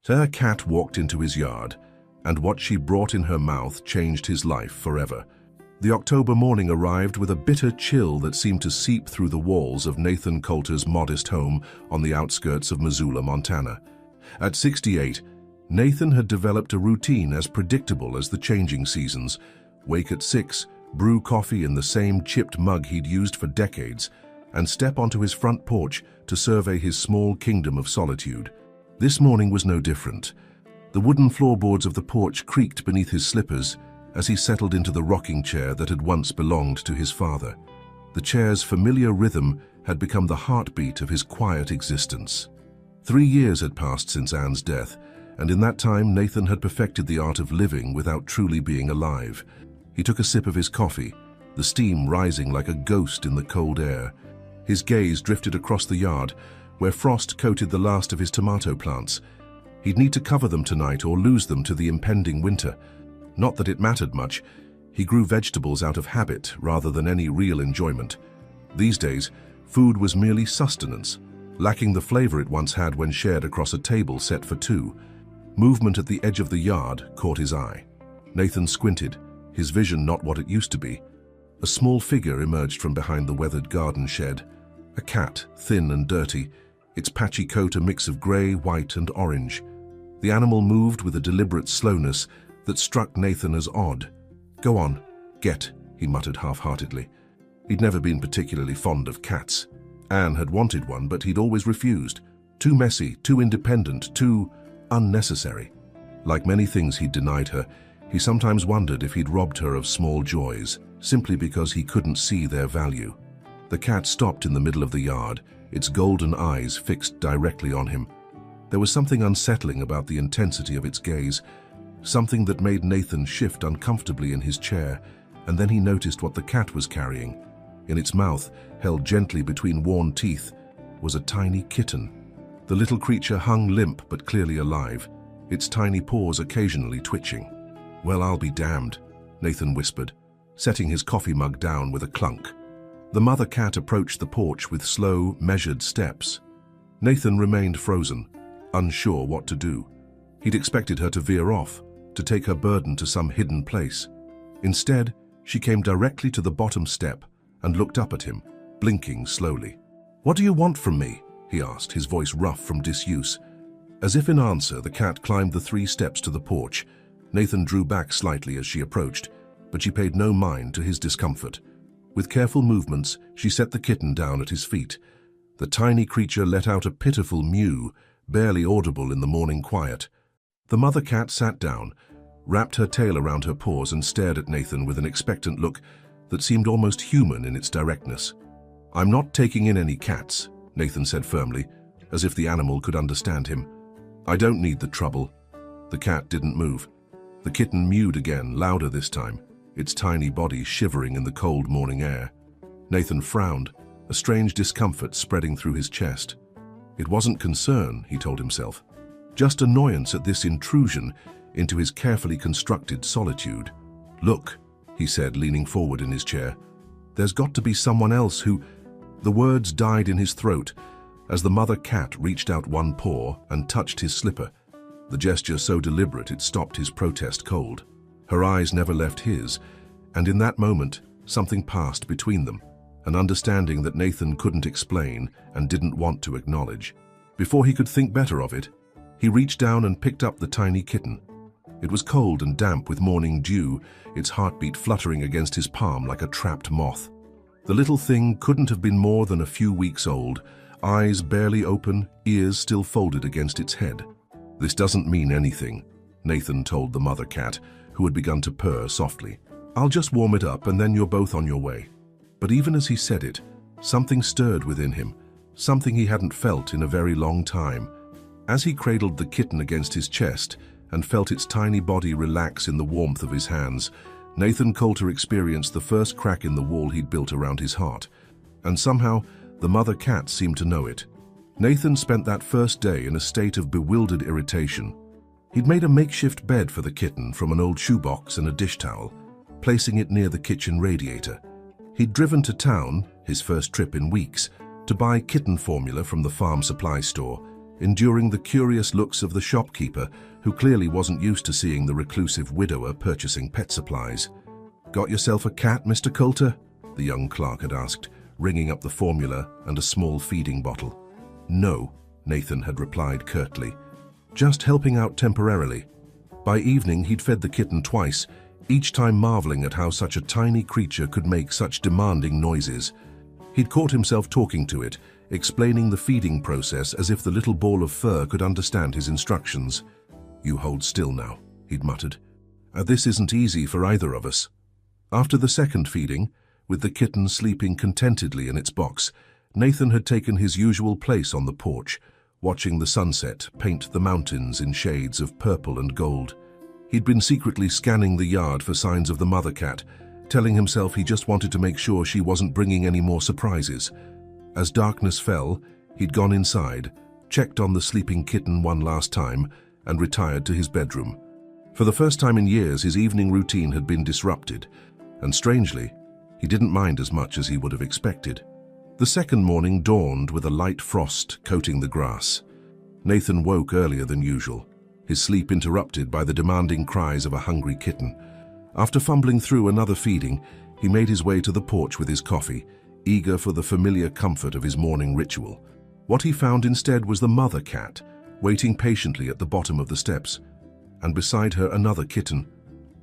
Her cat walked into his yard, and what she brought in her mouth changed his life forever. The October morning arrived with a bitter chill that seemed to seep through the walls of Nathan Coulter's modest home on the outskirts of Missoula, Montana. At 68, Nathan had developed a routine as predictable as the changing seasons. Wake at 6, brew coffee in the same chipped mug he'd used for decades, and step onto his front porch to survey his small kingdom of solitude. This morning was no different. The wooden floorboards of the porch creaked beneath his slippers as he settled into the rocking chair that had once belonged to his father. The chair's familiar rhythm had become the heartbeat of his quiet existence. 3 years had passed since Anne's death, and in that time Nathan had perfected the art of living without truly being alive. He took a sip of his coffee, the steam rising like a ghost in the cold air. His gaze drifted across the yard, where frost coated the last of his tomato plants. He'd need to cover them tonight or lose them to the impending winter. Not that it mattered much. He grew vegetables out of habit rather than any real enjoyment. These days, food was merely sustenance, lacking the flavor it once had when shared across a table set for two. Movement at the edge of the yard caught his eye. Nathan squinted, his vision not what it used to be. A small figure emerged from behind the weathered garden shed. A cat, thin and dirty, its patchy coat a mix of grey, white and orange. The animal moved with a deliberate slowness that struck Nathan as odd. "Go on, get," he muttered half-heartedly. He'd never been particularly fond of cats. Anne had wanted one, but he'd always refused. Too messy, too independent, too unnecessary. Like many things he'd denied her, he sometimes wondered if he'd robbed her of small joys, simply because he couldn't see their value. The cat stopped in the middle of the yard, its golden eyes fixed directly on him. There was something unsettling about the intensity of its gaze, something that made Nathan shift uncomfortably in his chair, and then he noticed what the cat was carrying. In its mouth, held gently between worn teeth, was a tiny kitten. The little creature hung limp but clearly alive, its tiny paws occasionally twitching. "Well, I'll be damned," Nathan whispered, setting his coffee mug down with a clunk. The mother cat approached the porch with slow, measured steps. Nathan remained frozen, unsure what to do. He'd expected her to veer off, to take her burden to some hidden place. Instead, she came directly to the bottom step and looked up at him, blinking slowly. "What do you want from me?" he asked, his voice rough from disuse. As if in answer, the cat climbed the 3 steps to the porch. Nathan drew back slightly as she approached, but she paid no mind to his discomfort. With careful movements, she set the kitten down at his feet. The tiny creature let out a pitiful mew, barely audible in the morning quiet. The mother cat sat down, wrapped her tail around her paws and stared at Nathan with an expectant look that seemed almost human in its directness. "I'm not taking in any cats," Nathan said firmly, as if the animal could understand him. "I don't need the trouble." The cat didn't move. The kitten mewed again, louder this time, its tiny body shivering in the cold morning air. Nathan frowned, a strange discomfort spreading through his chest. It wasn't concern, he told himself, just annoyance at this intrusion into his carefully constructed solitude. "Look," he said, leaning forward in his chair. "There's got to be someone else who—" The words died in his throat as the mother cat reached out one paw and touched his slipper, the gesture so deliberate it stopped his protest cold. Her eyes never left his, and in that moment, something passed between them, an understanding that Nathan couldn't explain and didn't want to acknowledge. Before he could think better of it, he reached down and picked up the tiny kitten. It was cold and damp with morning dew, its heartbeat fluttering against his palm like a trapped moth. The little thing couldn't have been more than a few weeks old, eyes barely open, ears still folded against its head. "This doesn't mean anything," Nathan told the mother cat, who had begun to purr softly. "I'll just warm it up and then you're both on your way." But even as he said it, something stirred within him, something he hadn't felt in a very long time. As he cradled the kitten against his chest and felt its tiny body relax in the warmth of his hands, Nathan Coulter experienced the first crack in the wall he'd built around his heart. And somehow, the mother cat seemed to know it. Nathan spent that first day in a state of bewildered irritation. He'd made a makeshift bed for the kitten from an old shoebox and a dish towel, placing it near the kitchen radiator. He'd driven to town, his first trip in weeks, to buy kitten formula from the farm supply store, enduring the curious looks of the shopkeeper, who clearly wasn't used to seeing the reclusive widower purchasing pet supplies. "Got yourself a cat, Mr. Coulter?" the young clerk had asked, ringing up the formula and a small feeding bottle. "No," Nathan had replied curtly. "Just helping out temporarily." By evening, he'd fed the kitten twice, each time marveling at how such a tiny creature could make such demanding noises. He'd caught himself talking to it, explaining the feeding process as if the little ball of fur could understand his instructions. "You hold still now," he'd muttered. This isn't easy for either of us." After the second feeding, with the kitten sleeping contentedly in its box, Nathan had taken his usual place on the porch, watching the sunset paint the mountains in shades of purple and gold. He'd been secretly scanning the yard for signs of the mother cat, telling himself he just wanted to make sure she wasn't bringing any more surprises. As darkness fell, he'd gone inside, checked on the sleeping kitten one last time, and retired to his bedroom. For the first time in years, his evening routine had been disrupted, and strangely, he didn't mind as much as he would have expected. The second morning dawned with a light frost coating the grass. Nathan woke earlier than usual, his sleep interrupted by the demanding cries of a hungry kitten. After fumbling through another feeding, he made his way to the porch with his coffee, eager for the familiar comfort of his morning ritual. What he found instead was the mother cat, waiting patiently at the bottom of the steps, and beside her another kitten.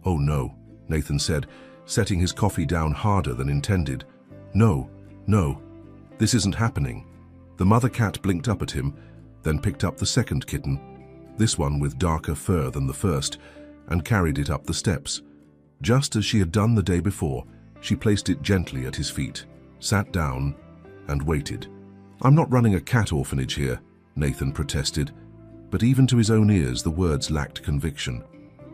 "Oh no," Nathan said, setting his coffee down harder than intended. "No, no, this isn't happening." The mother cat blinked up at him, then picked up the second kitten, this one with darker fur than the first, and carried it up the steps. Just as she had done the day before, she placed it gently at his feet, sat down, and waited. "I'm not running a cat orphanage here," Nathan protested, but even to his own ears the words lacked conviction.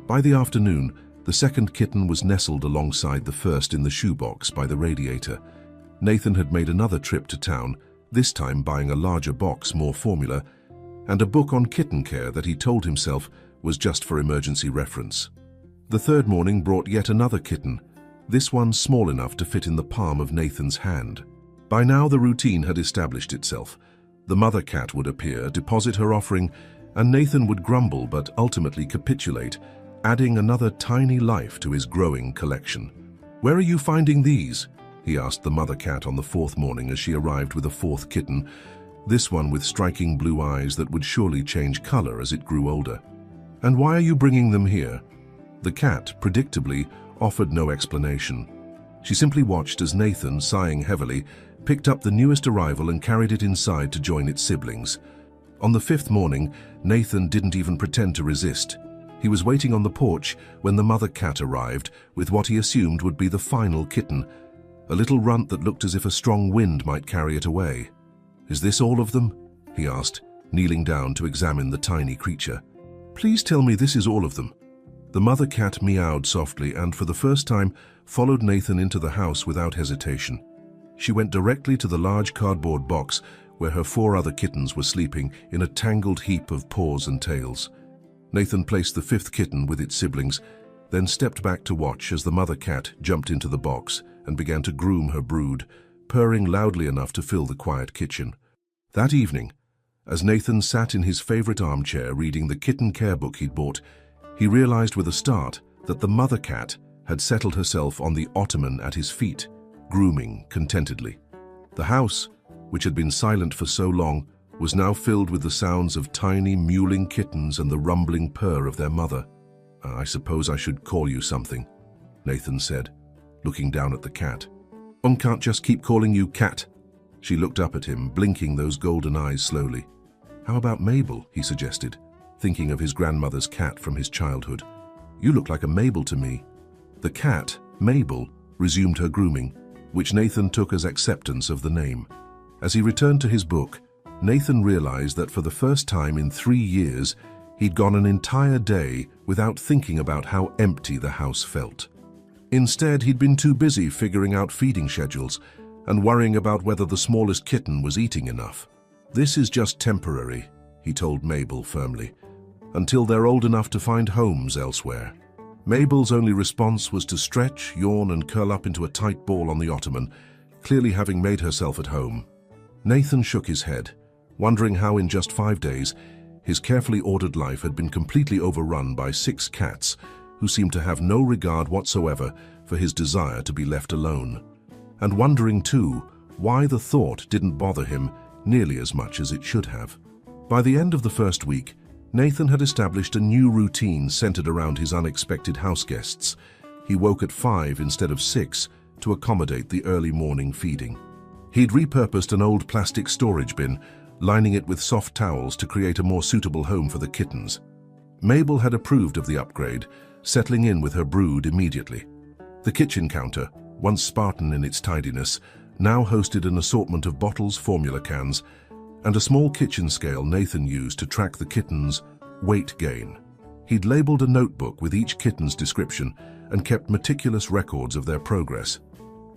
By the afternoon, the second kitten was nestled alongside the first in the shoebox by the radiator. Nathan had made another trip to town, this time buying a larger box, more formula, and a book on kitten care that he told himself was just for emergency reference. The third morning brought yet another kitten, this one small enough to fit in the palm of Nathan's hand. By now the routine had established itself. The mother cat would appear, deposit her offering, and Nathan would grumble but ultimately capitulate, adding another tiny life to his growing collection. "Where are you finding these?" he asked the mother cat on the fourth morning as she arrived with a fourth kitten, this one with striking blue eyes that would surely change color as it grew older. "And why are you bringing them here?" The cat, predictably, offered no explanation. She simply watched as Nathan, sighing heavily, picked up the newest arrival and carried it inside to join its siblings. On the fifth morning, Nathan didn't even pretend to resist. He was waiting on the porch when the mother cat arrived with what he assumed would be the final kitten, a little runt that looked as if a strong wind might carry it away. "Is this all of them?" he asked, kneeling down to examine the tiny creature. "Please tell me this is all of them." The mother cat meowed softly and, for the first time, followed Nathan into the house without hesitation. She went directly to the large cardboard box where her four other kittens were sleeping in a tangled heap of paws and tails. Nathan placed the fifth kitten with its siblings, then stepped back to watch as the mother cat jumped into the box and began to groom her brood, purring loudly enough to fill the quiet kitchen. That evening, as Nathan sat in his favorite armchair reading the kitten care book he'd bought, he realized with a start that the mother cat had settled herself on the ottoman at his feet, grooming contentedly. The house, which had been silent for so long, was now filled with the sounds of tiny mewling kittens and the rumbling purr of their mother. "I suppose I should call you something," Nathan said, looking down at the cat. "One can't just keep calling you cat." She looked up at him, blinking those golden eyes slowly. "How about Mabel?" he suggested, thinking of his grandmother's cat from his childhood. "You look like a Mabel to me." The cat, Mabel, resumed her grooming, which Nathan took as acceptance of the name. As he returned to his book, Nathan realized that for the first time in 3 years, he'd gone an entire day without thinking about how empty the house felt. Instead, he'd been too busy figuring out feeding schedules and worrying about whether the smallest kitten was eating enough. "This is just temporary," he told Mabel firmly, "until they're old enough to find homes elsewhere." Mabel's only response was to stretch, yawn, and curl up into a tight ball on the ottoman, clearly having made herself at home. Nathan shook his head. wondering how in just 5 days his carefully ordered life had been completely overrun by 6 cats who seemed to have no regard whatsoever for his desire to be left alone. And wondering, too, why the thought didn't bother him nearly as much as it should have. By the end of the first week, Nathan had established a new routine centered around his unexpected house guests. He woke at 5 instead of 6 to accommodate the early morning feeding. He'd repurposed an old plastic storage bin, lining it with soft towels to create a more suitable home for the kittens. Mabel had approved of the upgrade, settling in with her brood immediately. The kitchen counter, once Spartan in its tidiness, now hosted an assortment of bottles, formula cans, and a small kitchen scale Nathan used to track the kittens' weight gain. He'd labeled a notebook with each kitten's description and kept meticulous records of their progress.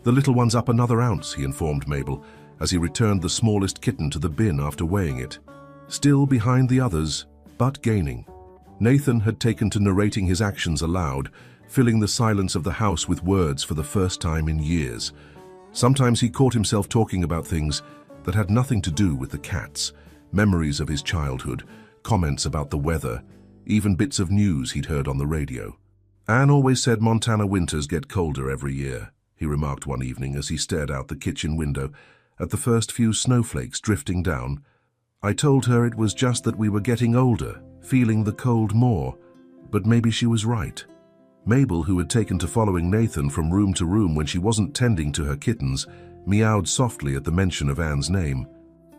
"The little one's up another ounce," he informed Mabel, as he returned the smallest kitten to the bin after weighing it. Still behind the others, but gaining. Nathan had taken to narrating his actions aloud, filling the silence of the house with words for the first time in years. Sometimes he caught himself talking about things that had nothing to do with the cats, memories of his childhood, comments about the weather, even bits of news he'd heard on the radio. "Anne always said Montana winters get colder every year," he remarked one evening as he stared out the kitchen window at the first few snowflakes drifting down. "I told her it was just that we were getting older, feeling the cold more, but maybe she was right." Mabel, who had taken to following Nathan from room to room when she wasn't tending to her kittens, meowed softly at the mention of Anne's name.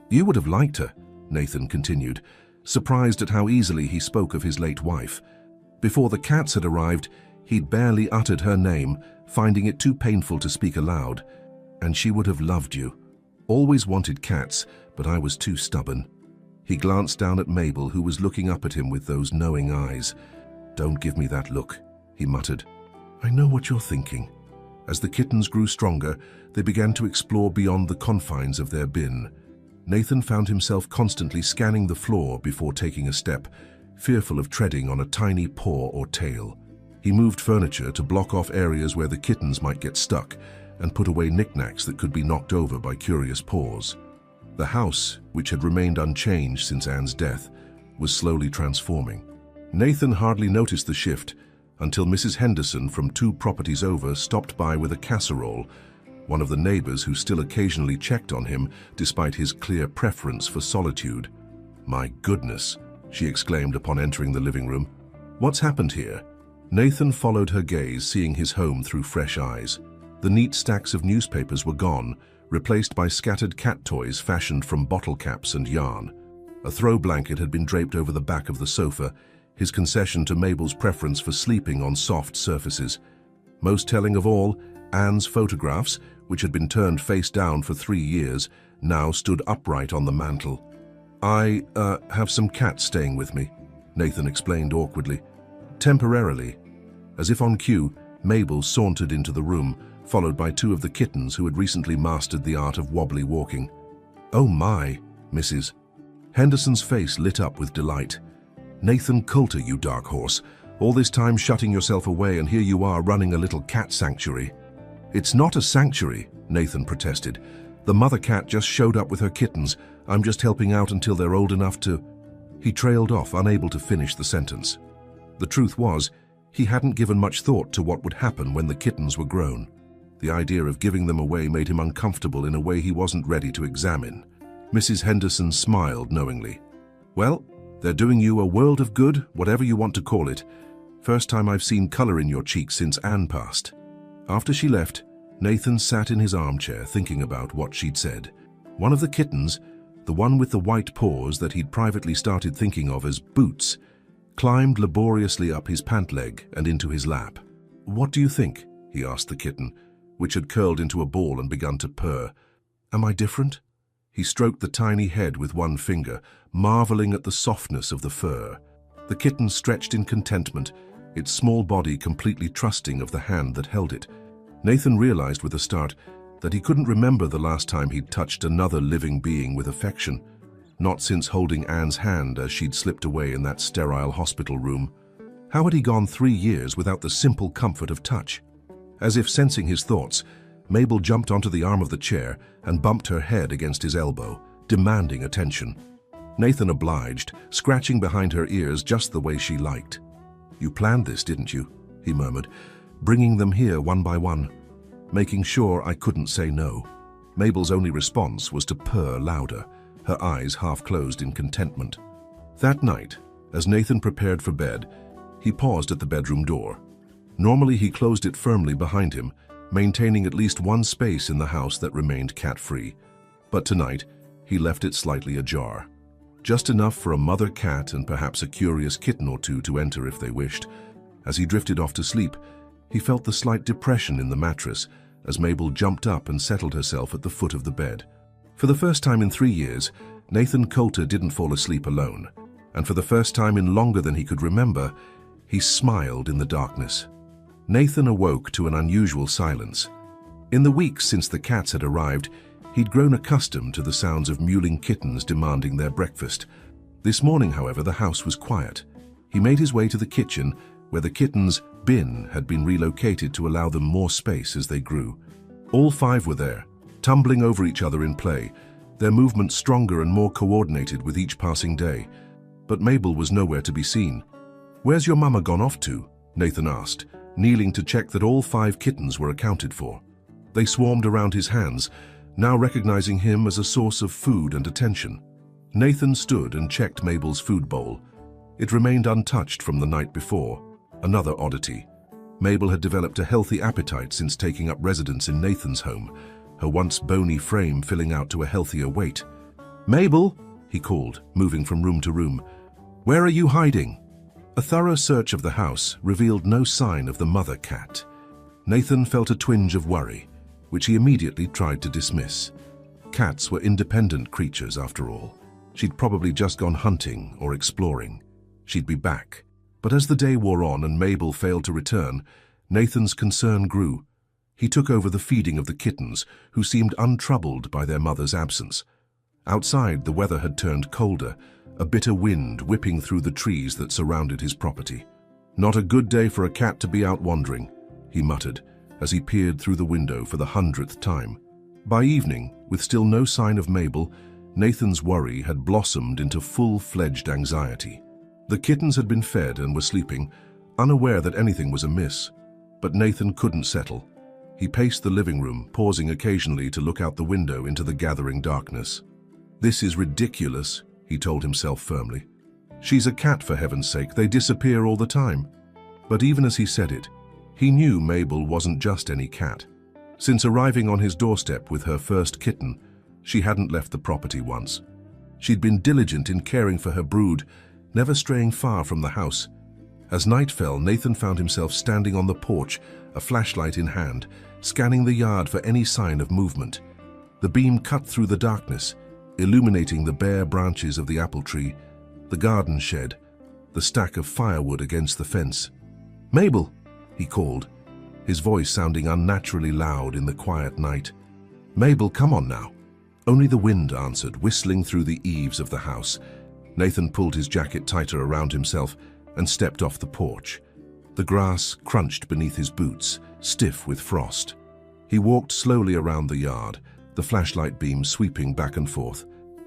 "You would have liked her," Nathan continued, surprised at how easily he spoke of his late wife. Before the cats had arrived, he'd barely uttered her name, finding it too painful to speak aloud. "And she would have loved you. Always wanted cats, but I was too stubborn." He glanced down at Mabel, who was looking up at him with those knowing eyes. "Don't give me that look," he muttered. "I know what you're thinking." As the kittens grew stronger, they began to explore beyond the confines of their bin. Nathan found himself constantly scanning the floor before taking a step, fearful of treading on a tiny paw or tail. He moved furniture to block off areas where the kittens might get stuck, and put away knickknacks that could be knocked over by curious paws. The house, which had remained unchanged since Anne's death, was slowly transforming. Nathan hardly noticed the shift until Mrs. Henderson from 2 properties over stopped by with a casserole, one of the neighbors who still occasionally checked on him despite his clear preference for solitude. "My goodness," she exclaimed upon entering the living room. "What's happened here?" Nathan followed her gaze, seeing his home through fresh eyes. The neat stacks of newspapers were gone, replaced by scattered cat toys fashioned from bottle caps and yarn. A throw blanket had been draped over the back of the sofa, his concession to Mabel's preference for sleeping on soft surfaces. Most telling of all, Anne's photographs, which had been turned face down for 3 years, now stood upright on the mantel. "I, have some cats staying with me," Nathan explained awkwardly. "Temporarily." As if on cue, Mabel sauntered into the room, followed by 2 of the kittens who had recently mastered the art of wobbly walking. "Oh my, Mrs." Henderson's face lit up with delight. "Nathan Coulter, you dark horse. All this time shutting yourself away, and here you are running a little cat sanctuary." "It's not a sanctuary," Nathan protested. "The mother cat just showed up with her kittens. I'm just helping out until they're old enough to—" He trailed off, unable to finish the sentence. The truth was, he hadn't given much thought to what would happen when the kittens were grown. The idea of giving them away made him uncomfortable in a way he wasn't ready to examine. Mrs. Henderson smiled knowingly. "Well, they're doing you a world of good, whatever you want to call it. First time I've seen color in your cheeks since Anne passed." After she left, Nathan sat in his armchair thinking about what she'd said. One of the kittens, the one with the white paws that he'd privately started thinking of as Boots, climbed laboriously up his pant leg and into his lap. "What do you think?" he asked the kitten, which had curled into a ball and begun to purr. "Am I different?" He stroked the tiny head with one finger, marveling at the softness of the fur. The kitten stretched in contentment, its small body completely trusting of the hand that held it. Nathan realized with a start that he couldn't remember the last time he'd touched another living being with affection, not since holding Anne's hand as she'd slipped away in that sterile hospital room. How had he gone 3 years without the simple comfort of touch? As if sensing his thoughts, Mabel jumped onto the arm of the chair and bumped her head against his elbow. demanding attention. Nathan obliged, scratching behind her ears just the way she liked. "You planned this, didn't you?" he murmured, bringing them here one by one, making sure I couldn't say no. Mabel's only response was to purr louder, her eyes half closed in contentment. That night, as Nathan prepared for bed, he paused at the bedroom door. Normally he closed it firmly behind him, maintaining at least one space in the house that remained cat-free. But tonight, he left it slightly ajar. Just enough for a mother cat and perhaps a curious kitten or two to enter if they wished. As he drifted off to sleep, he felt the slight depression in the mattress as Mabel jumped up and settled herself at the foot of the bed. For the first time in 3 years, Nathan Coulter didn't fall asleep alone, and for the first time in longer than he could remember, he smiled in the darkness. Nathan awoke to an unusual silence. In the weeks since the cats had arrived, he'd grown accustomed to the sounds of mewling kittens demanding their breakfast. This morning, however, the house was quiet. He made his way to the kitchen, where the kittens' bin had been relocated to allow them more space as they grew. All 5 were there, tumbling over each other in play, their movements stronger and more coordinated with each passing day. But Mabel was nowhere to be seen. "Where's your mama gone off to?" Nathan asked, kneeling to check that all 5 kittens were accounted for. They swarmed around his hands, now recognizing him as a source of food and attention. Nathan stood and checked Mabel's food bowl. It remained untouched from the night before. Another oddity. Mabel had developed a healthy appetite since taking up residence in Nathan's home, her once bony frame filling out to a healthier weight. "Mabel," he called, moving from room to room. "Where are you hiding?" A thorough search of the house revealed no sign of the mother cat. Nathan felt a twinge of worry, which he immediately tried to dismiss. Cats were independent creatures, after all. She'd probably just gone hunting or exploring. She'd be back. But as the day wore on and Mabel failed to return, Nathan's concern grew. He took over the feeding of the kittens, who seemed untroubled by their mother's absence. Outside, the weather had turned colder, a bitter wind whipping through the trees that surrounded his property. "Not a good day for a cat to be out wandering," he muttered, as he peered through the window for the 100th time. By evening, with still no sign of Mabel, Nathan's worry had blossomed into full-fledged anxiety. The kittens had been fed and were sleeping, unaware that anything was amiss. But Nathan couldn't settle. He paced the living room, pausing occasionally to look out the window into the gathering darkness. "This is ridiculous," he told himself firmly. "She's a cat, for heaven's sake. They disappear all the time." But even as he said it, he knew Mabel wasn't just any cat. Since arriving on his doorstep with her first kitten, she hadn't left the property once. She'd been diligent in caring for her brood, never straying far from the house. As night fell, Nathan found himself standing on the porch, a flashlight in hand, scanning the yard for any sign of movement. The beam cut through the darkness, illuminating the bare branches of the apple tree, the garden shed, the stack of firewood against the fence. "Mabel," he called, his voice sounding unnaturally loud in the quiet night. "Mabel, come on now." Only the wind answered, whistling through the eaves of the house. Nathan pulled his jacket tighter around himself and stepped off the porch. The grass crunched beneath his boots, stiff with frost. He walked slowly around the yard, the flashlight beam sweeping back and forth.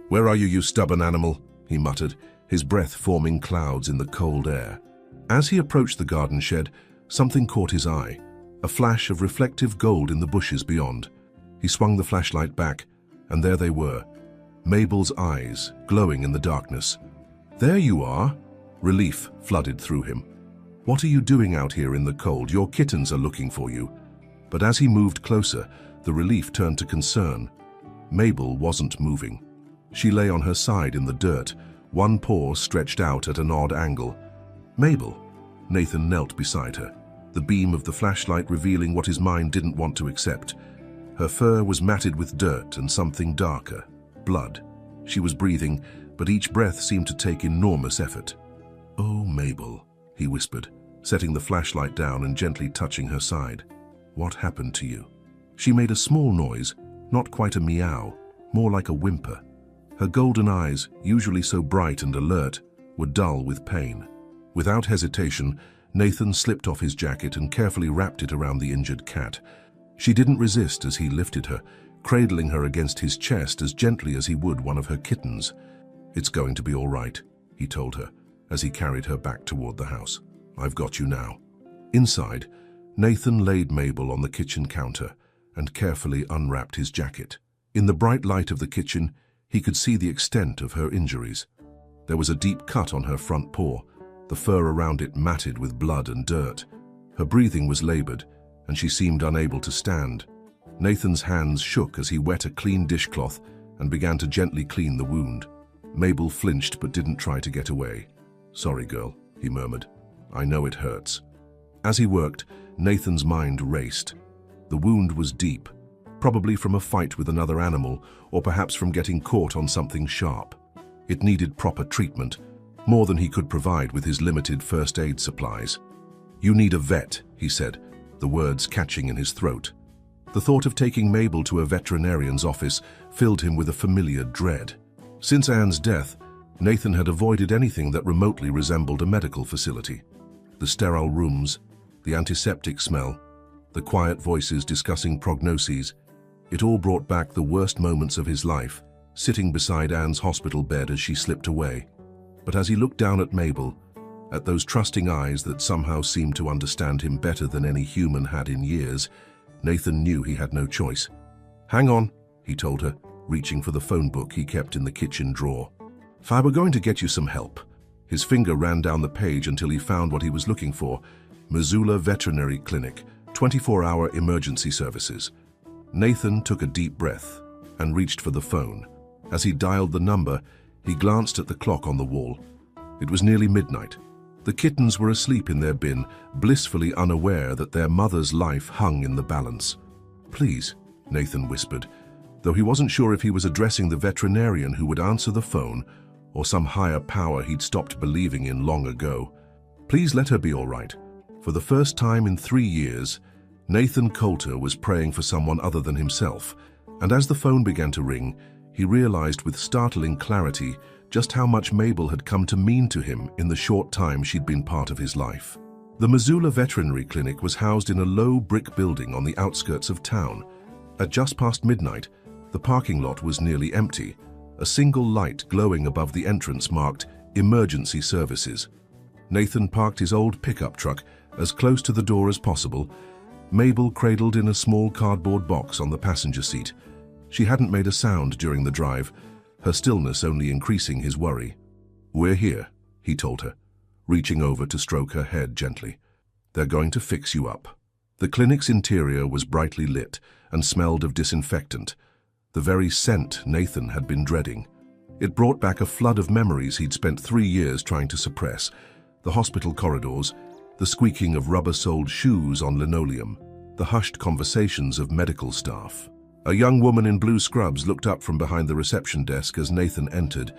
"Where are you, you stubborn animal?" he muttered, his breath forming clouds in the cold air. As he approached the garden shed, something caught his eye, a flash of reflective gold in the bushes beyond. He swung the flashlight back, and there they were, Mabel's eyes glowing in the darkness. "There you are!" Relief flooded through him. "What are you doing out here in the cold? Your kittens are looking for you." But as he moved closer, the relief turned to concern. Mabel wasn't moving. She lay on her side in the dirt, one paw stretched out at an odd angle. "Mabel!" Nathan knelt beside her, the beam of the flashlight revealing what his mind didn't want to accept. Her fur was matted with dirt and something darker. Blood. She was breathing, but each breath seemed to take enormous effort. "Oh, Mabel," he whispered, setting the flashlight down and gently touching her side. "What happened to you?" She made a small noise, not quite a meow, more like a whimper. Her golden eyes, usually so bright and alert, were dull with pain. Without hesitation, Nathan slipped off his jacket and carefully wrapped it around the injured cat. She didn't resist as he lifted her, cradling her against his chest as gently as he would one of her kittens. "It's going to be all right," he told her as he carried her back toward the house. "I've got you now." Inside, Nathan laid Mabel on the kitchen counter and carefully unwrapped his jacket. In the bright light of the kitchen, he could see the extent of her injuries. There was a deep cut on her front paw, the fur around it matted with blood and dirt. Her breathing was labored, and she seemed unable to stand. Nathan's hands shook as he wet a clean dishcloth and began to gently clean the wound. Mabel flinched but didn't try to get away. "Sorry, girl," he murmured. "I know it hurts." As he worked, Nathan's mind raced. The wound was deep, probably from a fight with another animal or perhaps from getting caught on something sharp. It needed proper treatment, more than he could provide with his limited first aid supplies. "You need a vet," he said, the words catching in his throat. The thought of taking Mabel to a veterinarian's office filled him with a familiar dread. Since Anne's death, Nathan had avoided anything that remotely resembled a medical facility. The sterile rooms, the antiseptic smell, the quiet voices discussing prognoses, it all brought back the worst moments of his life, sitting beside Anne's hospital bed as she slipped away. But as he looked down at Mabel, at those trusting eyes that somehow seemed to understand him better than any human had in years, Nathan knew he had no choice. "Hang on," he told her, reaching for the phone book he kept in the kitchen drawer. "If I were going to get you some help." His finger ran down the page until he found what he was looking for: Missoula Veterinary Clinic, 24-hour emergency services. Nathan took a deep breath and reached for the phone. As he dialed the number, he glanced at the clock on the wall. It was nearly midnight. The kittens were asleep in their bin, blissfully unaware that their mother's life hung in the balance. "Please," Nathan whispered, though he wasn't sure if he was addressing the veterinarian who would answer the phone or some higher power he'd stopped believing in long ago. "Please let her be all right." For the first time in 3 years, Nathan Coulter was praying for someone other than himself, and as the phone began to ring, he realized with startling clarity just how much Mabel had come to mean to him in the short time she'd been part of his life. The Missoula Veterinary Clinic was housed in a low brick building on the outskirts of town. At just past midnight, the parking lot was nearly empty, a single light glowing above the entrance marked "Emergency Services." Nathan parked his old pickup truck as close to the door as possible, Mabel cradled in a small cardboard box on the passenger seat. She hadn't made a sound during the drive, her stillness only increasing his worry. "We're here," he told her, reaching over to stroke her head gently. "They're going to fix you up." The clinic's interior was brightly lit and smelled of disinfectant, the very scent Nathan had been dreading. It brought back a flood of memories he'd spent 3 years trying to suppress: the hospital corridors, the squeaking of rubber-soled shoes on linoleum, the hushed conversations of medical staff. A young woman in blue scrubs looked up from behind the reception desk as Nathan entered,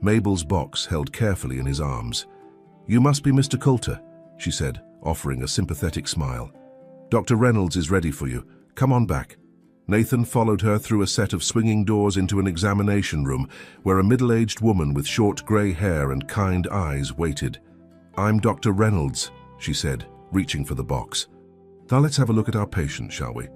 Mabel's box held carefully in his arms. "You must be Mr. Coulter," she said, offering a sympathetic smile. "Dr. Reynolds is ready for you. Come on back." Nathan followed her through a set of swinging doors into an examination room where a middle-aged woman with short grey hair and kind eyes waited. "I'm Dr. Reynolds," she said, reaching for the box. "Now let's have a look at our patient, shall we?"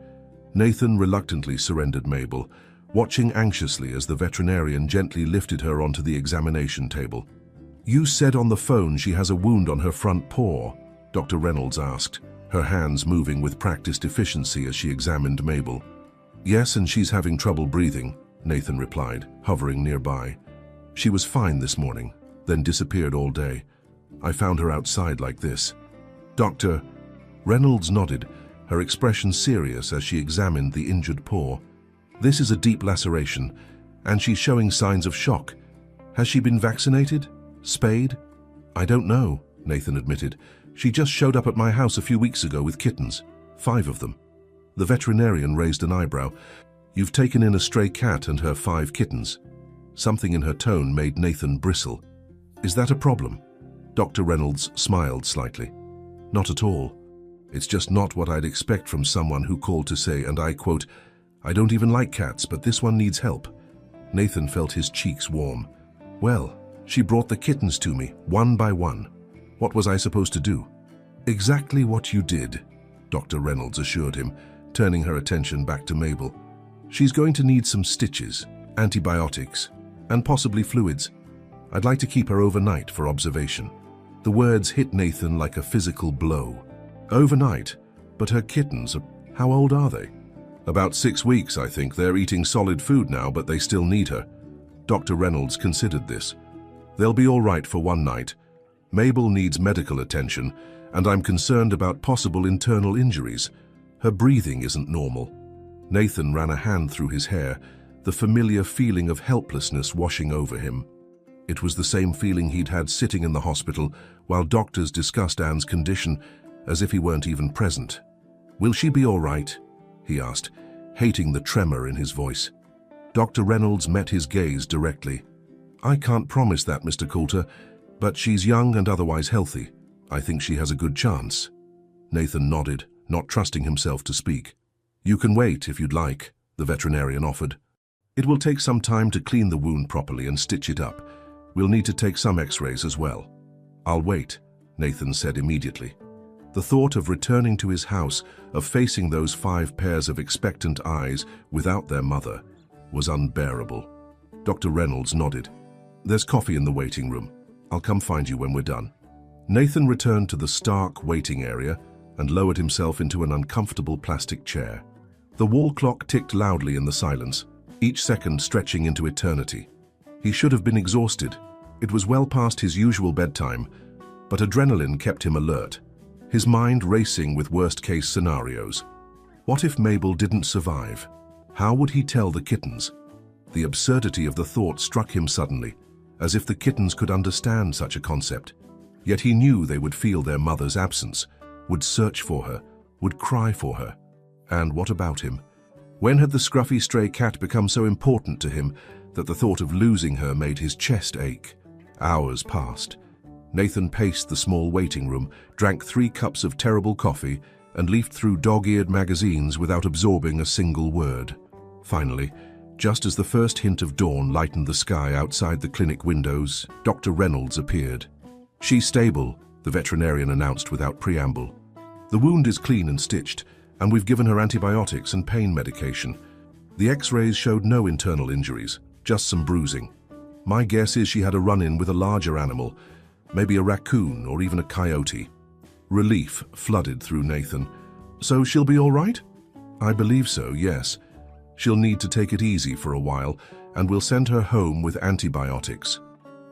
Nathan reluctantly surrendered Mabel, watching anxiously as the veterinarian gently lifted her onto the examination table. "You said on the phone she has a wound on her front paw," Dr. Reynolds asked, her hands moving with practiced efficiency as she examined Mabel. "Yes, and she's having trouble breathing," Nathan replied, hovering nearby. "She was fine this morning, then disappeared all day. I found her outside like this." "Dr." Reynolds nodded, her expression serious as she examined the injured paw. "This is a deep laceration, and she's showing signs of shock. Has she been vaccinated? Spayed?" "I don't know," Nathan admitted. "She just showed up at my house a few weeks ago with kittens, 5 of them." The veterinarian raised an eyebrow. "You've taken in a stray cat and her 5 kittens." Something in her tone made Nathan bristle. "Is that a problem?" Dr. Reynolds smiled slightly. "Not at all. It's just not what I'd expect from someone who called to say, and I quote, 'I don't even like cats, but this one needs help.'" Nathan felt his cheeks warm. "Well, she brought the kittens to me, one by one. What was I supposed to do?" "Exactly what you did," Dr. Reynolds assured him, turning her attention back to Mabel. She's going to need some stitches, antibiotics, and possibly fluids. I'd like to keep her overnight for observation." The words hit Nathan like a physical blow. Overnight? But her kittens, how old are they? "About 6 weeks, I think. They're eating solid food now, but they still need her." Dr. Reynolds considered this. "They'll be all right for one night. Mabel needs medical attention, and I'm concerned about possible internal injuries. Her breathing isn't normal." Nathan ran a hand through his hair, the familiar feeling of helplessness washing over him. It was the same feeling he'd had sitting in the hospital while doctors discussed Anne's condition, as if he weren't even present. "Will she be all right?" he asked, hating the tremor in his voice. Dr. Reynolds met his gaze directly. "I can't promise that, Mr. Coulter, but she's young and otherwise healthy. I think she has a good chance." Nathan nodded, not trusting himself to speak. "You can wait if you'd like," the veterinarian offered. "It will take some time to clean the wound properly and stitch it up. We'll need to take some x-rays as well." "I'll wait," Nathan said immediately. The thought of returning to his house, of facing those 5 pairs of expectant eyes without their mother, was unbearable. Dr. Reynolds nodded. "There's coffee in the waiting room. I'll come find you when we're done." Nathan returned to the stark waiting area and lowered himself into an uncomfortable plastic chair. The wall clock ticked loudly in the silence, each second stretching into eternity. He should have been exhausted. It was well past his usual bedtime, but adrenaline kept him alert, his mind racing with worst-case scenarios. What if Mabel didn't survive? How would he tell the kittens? The absurdity of the thought struck him suddenly, as if the kittens could understand such a concept. Yet he knew they would feel their mother's absence, would search for her, would cry for her. And what about him? When had the scruffy stray cat become so important to him that the thought of losing her made his chest ache? Hours passed. Nathan paced the small waiting room, drank 3 cups of terrible coffee, and leafed through dog-eared magazines without absorbing a single word. Finally, just as the first hint of dawn lightened the sky outside the clinic windows, Dr. Reynolds appeared. "She's stable," the veterinarian announced without preamble. "The wound is clean and stitched, and we've given her antibiotics and pain medication. The x-rays showed no internal injuries, just some bruising. My guess is she had a run-in with a larger animal, maybe a raccoon or even a coyote." Relief flooded through Nathan. "So she'll be all right?" "I believe so, yes. She'll need to take it easy for a while, and we'll send her home with antibiotics.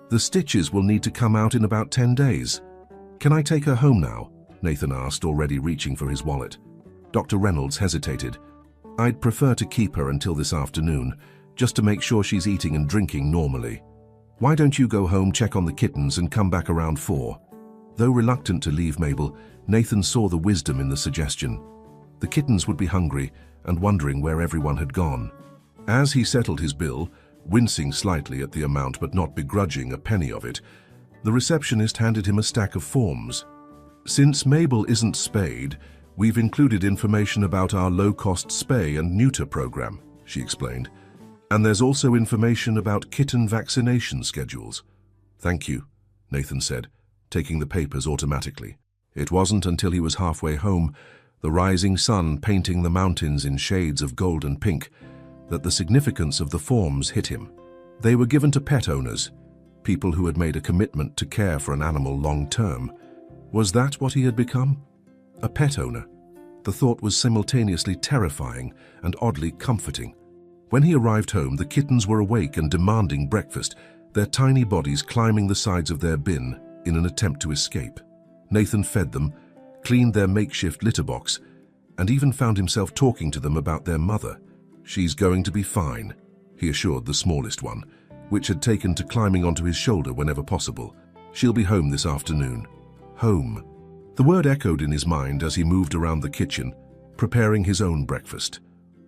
The stitches will need to come out in about 10 days. Can I take her home now?" Nathan asked, already reaching for his wallet. Dr. Reynolds hesitated. "I'd prefer to keep her until this afternoon, just to make sure she's eating and drinking normally. Why don't you go home, check on the kittens, and come back around 4? Though reluctant to leave Mabel, Nathan saw the wisdom in the suggestion. The kittens would be hungry and wondering where everyone had gone. As he settled his bill, wincing slightly at the amount but not begrudging a penny of it, the receptionist handed him a stack of forms. "Since Mabel isn't spayed, we've included information about our low-cost spay and neuter program," she explained. "And there's also information about kitten vaccination schedules." "Thank you," Nathan said, taking the papers automatically. It wasn't until he was halfway home, the rising sun painting the mountains in shades of gold and pink, that the significance of the forms hit him. They were given to pet owners, people who had made a commitment to care for an animal long-term. Was that what he had become? A pet owner? The thought was simultaneously terrifying and oddly comforting. When he arrived home, the kittens were awake and demanding breakfast, their tiny bodies climbing the sides of their bin in an attempt to escape. Nathan fed them, cleaned their makeshift litter box, and even found himself talking to them about their mother. "She's going to be fine," he assured the smallest one, which had taken to climbing onto his shoulder whenever possible. "She'll be home this afternoon." Home. The word echoed in his mind as he moved around the kitchen, preparing his own breakfast.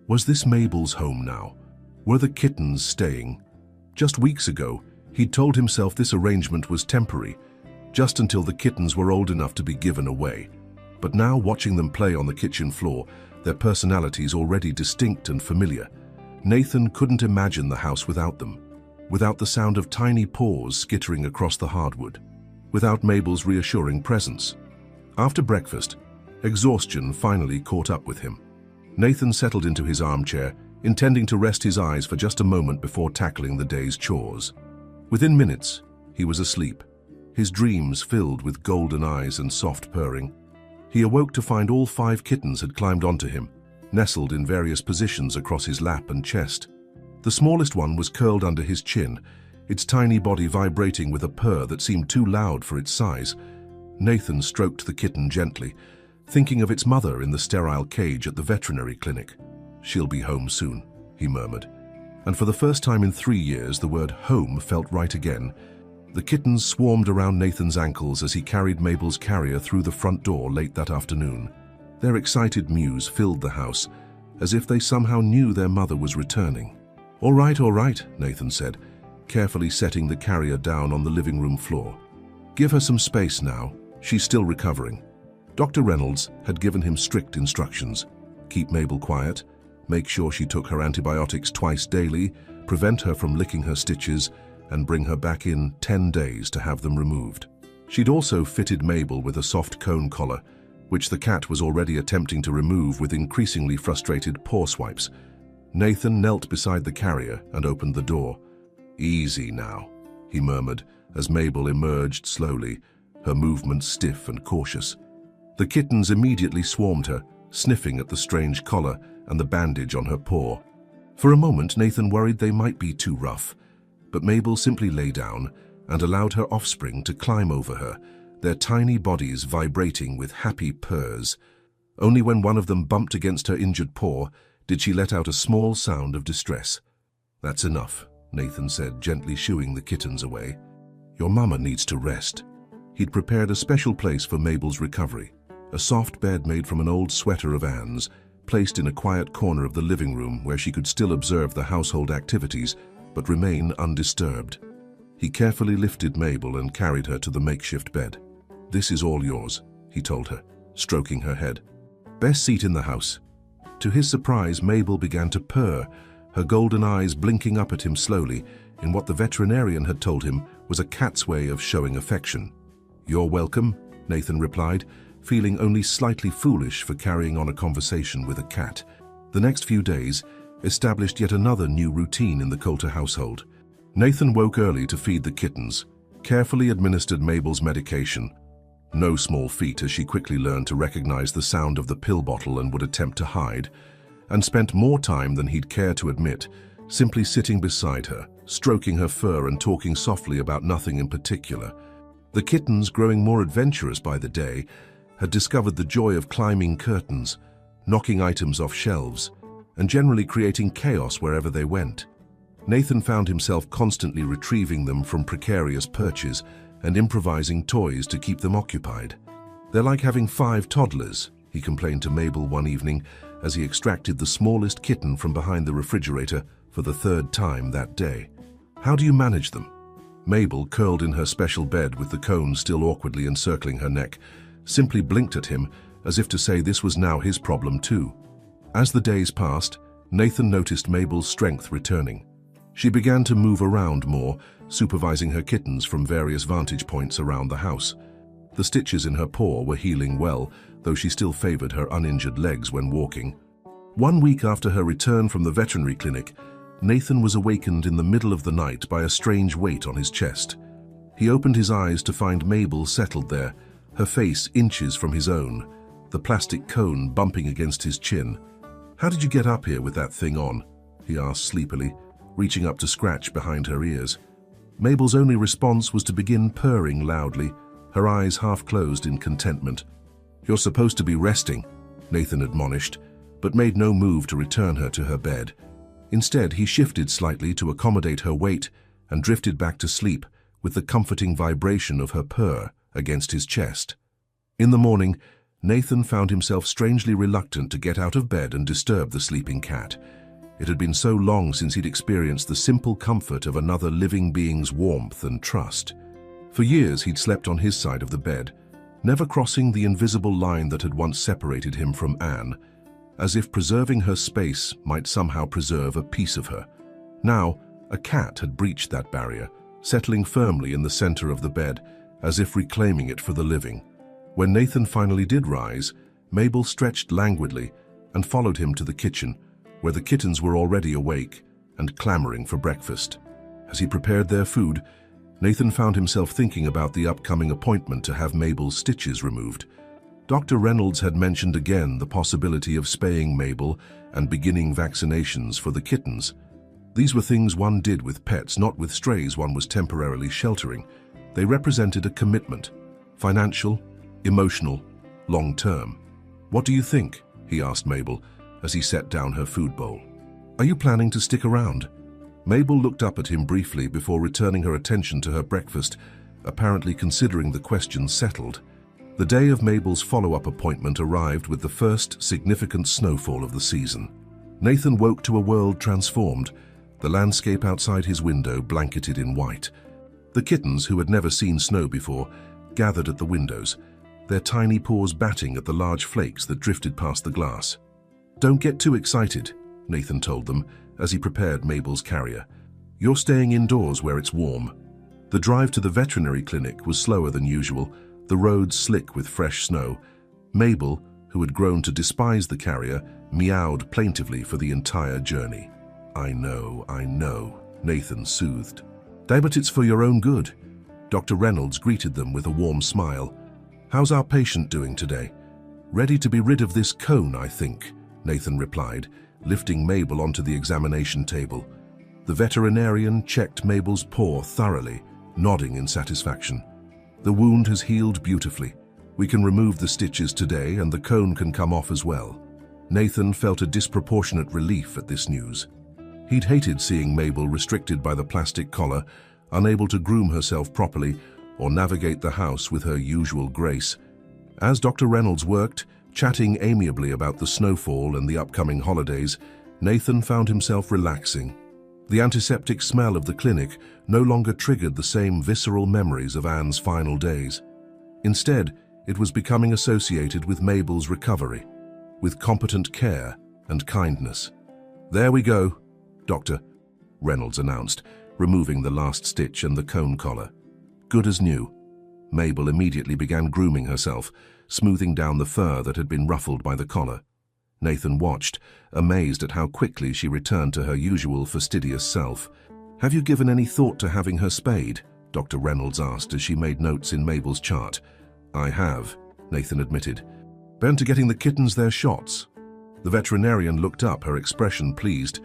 Was this Mabel's home now? Were the kittens staying? Just weeks ago, he'd told himself this arrangement was temporary, just until the kittens were old enough to be given away. But now, watching them play on the kitchen floor, their personalities already distinct and familiar, Nathan couldn't imagine the house without them, without the sound of tiny paws skittering across the hardwood, without Mabel's reassuring presence. After breakfast, exhaustion finally caught up with him. Nathan settled into his armchair, intending to rest his eyes for just a moment before tackling the day's chores. Within minutes, he was asleep, his dreams filled with golden eyes and soft purring. He awoke to find all 5 kittens had climbed onto him, nestled in various positions across his lap and chest. The smallest one was curled under his chin, its tiny body vibrating with a purr that seemed too loud for its size. Nathan stroked the kitten gently, thinking of its mother in the sterile cage at the veterinary clinic. "She'll be home soon," he murmured. And for the first time in 3 years, the word home felt right again. The kittens swarmed around Nathan's ankles as he carried Mabel's carrier through the front door late that afternoon. Their excited mews filled the house, as if they somehow knew their mother was returning. All right, Nathan said, carefully setting the carrier down on the living room floor. "Give her some space now. She's still recovering." Dr. Reynolds had given him strict instructions. Keep Mabel quiet, make sure she took her antibiotics twice daily, prevent her from licking her stitches, and bring her back in 10 days to have them removed. She'd also fitted Mabel with a soft cone collar, which the cat was already attempting to remove with increasingly frustrated paw swipes. Nathan knelt beside the carrier and opened the door. "Easy now," he murmured as Mabel emerged slowly, her movements stiff and cautious. The kittens immediately swarmed her, sniffing at the strange collar and the bandage on her paw. For a moment, Nathan worried they might be too rough, but Mabel simply lay down and allowed her offspring to climb over her, their tiny bodies vibrating with happy purrs. Only when one of them bumped against her injured paw did she let out a small sound of distress. "That's enough," Nathan said, gently shooing the kittens away. "Your mama needs to rest." He'd prepared a special place for Mabel's recovery, a soft bed made from an old sweater of Anne's, placed in a quiet corner of the living room where she could still observe the household activities but remain undisturbed. He carefully lifted Mabel and carried her to the makeshift bed. "This is all yours," he told her, stroking her head. "Best seat in the house." To his surprise, Mabel began to purr, her golden eyes blinking up at him slowly in what the veterinarian had told him was a cat's way of showing affection. "You're welcome," Nathan replied, feeling only slightly foolish for carrying on a conversation with a cat. The next few days established yet another new routine in the Coulter household. Nathan woke early to feed the kittens, carefully administered Mabel's medication. No small feat, as she quickly learned to recognize the sound of the pill bottle and would attempt to hide, and spent more time than he'd care to admit, simply sitting beside her, stroking her fur and talking softly about nothing in particular. The kittens, growing more adventurous by the day, had discovered the joy of climbing curtains, knocking items off shelves, and generally creating chaos wherever they went. Nathan found himself constantly retrieving them from precarious perches and improvising toys to keep them occupied. "They're like having 5 toddlers," he complained to Mabel one evening as he extracted the smallest kitten from behind the refrigerator for the 3rd time that day. "How do you manage them?" Mabel, curled in her special bed with the cone still awkwardly encircling her neck, simply blinked at him as if to say this was now his problem too. As the days passed, Nathan noticed Mabel's strength returning. She began to move around more, supervising her kittens from various vantage points around the house. The stitches in her paw were healing well, though she still favored her uninjured legs when walking. One week after her return from the veterinary clinic, Nathan was awakened in the middle of the night by a strange weight on his chest. He opened his eyes to find Mabel settled there, her face inches from his own, the plastic cone bumping against his chin. "How did you get up here with that thing on?" he asked sleepily, reaching up to scratch behind her ears. Mabel's only response was to begin purring loudly, her eyes half closed in contentment. "You're supposed to be resting," Nathan admonished, but made no move to return her to her bed. Instead, he shifted slightly to accommodate her weight and drifted back to sleep with the comforting vibration of her purr against his chest. In the morning, Nathan found himself strangely reluctant to get out of bed and disturb the sleeping cat. It had been so long since he'd experienced the simple comfort of another living being's warmth and trust. For years he'd slept on his side of the bed, never crossing the invisible line that had once separated him from Anne, as if preserving her space might somehow preserve a piece of her. Now, a cat had breached that barrier, settling firmly in the center of the bed, as if reclaiming it for the living. When Nathan finally did rise, Mabel stretched languidly and followed him to the kitchen, where the kittens were already awake and clamoring for breakfast. As he prepared their food, Nathan found himself thinking about the upcoming appointment to have Mabel's stitches removed. Dr. Reynolds had mentioned again the possibility of spaying Mabel and beginning vaccinations for the kittens. These were things one did with pets, not with strays one was temporarily sheltering. They represented a commitment, financial, emotional, long-term. "What do you think?" he asked Mabel as he set down her food bowl. "Are you planning to stick around?" Mabel looked up at him briefly before returning her attention to her breakfast, apparently considering the question settled. The day of Mabel's follow-up appointment arrived with the first significant snowfall of the season. Nathan woke to a world transformed, the landscape outside his window blanketed in white. The kittens, who had never seen snow before, gathered at the windows, their tiny paws batting at the large flakes that drifted past the glass. "Don't get too excited," Nathan told them as he prepared Mabel's carrier. "You're staying indoors where it's warm." The drive to the veterinary clinic was slower than usual, the roads slick with fresh snow. Mabel, who had grown to despise the carrier, meowed plaintively for the entire journey. I know," Nathan soothed. "But it's for your own good." Dr. Reynolds greeted them with a warm smile. "How's our patient doing today?" "Ready to be rid of this cone, I think," Nathan replied, lifting Mabel onto the examination table. The veterinarian checked Mabel's paw thoroughly, nodding in satisfaction. "The wound has healed beautifully. We can remove the stitches today and the cone can come off as well." Nathan felt a disproportionate relief at this news. He'd hated seeing Mabel restricted by the plastic collar, unable to groom herself properly or navigate the house with her usual grace. As Dr. Reynolds worked, chatting amiably about the snowfall and the upcoming holidays, Nathan found himself relaxing. The antiseptic smell of the clinic no longer triggered the same visceral memories of Anne's final days. Instead, it was becoming associated with Mabel's recovery, with competent care and kindness. "There we go, Doctor," Reynolds announced, removing the last stitch and the cone collar. "Good as new." Mabel immediately began grooming herself, smoothing down the fur that had been ruffled by the collar. Nathan watched, amazed at how quickly she returned to her usual fastidious self. "Have you given any thought to having her spayed?" Dr. Reynolds asked as she made notes in Mabel's chart. "I have," Nathan admitted. "Been to getting the kittens their shots?" The veterinarian looked up, her expression pleased.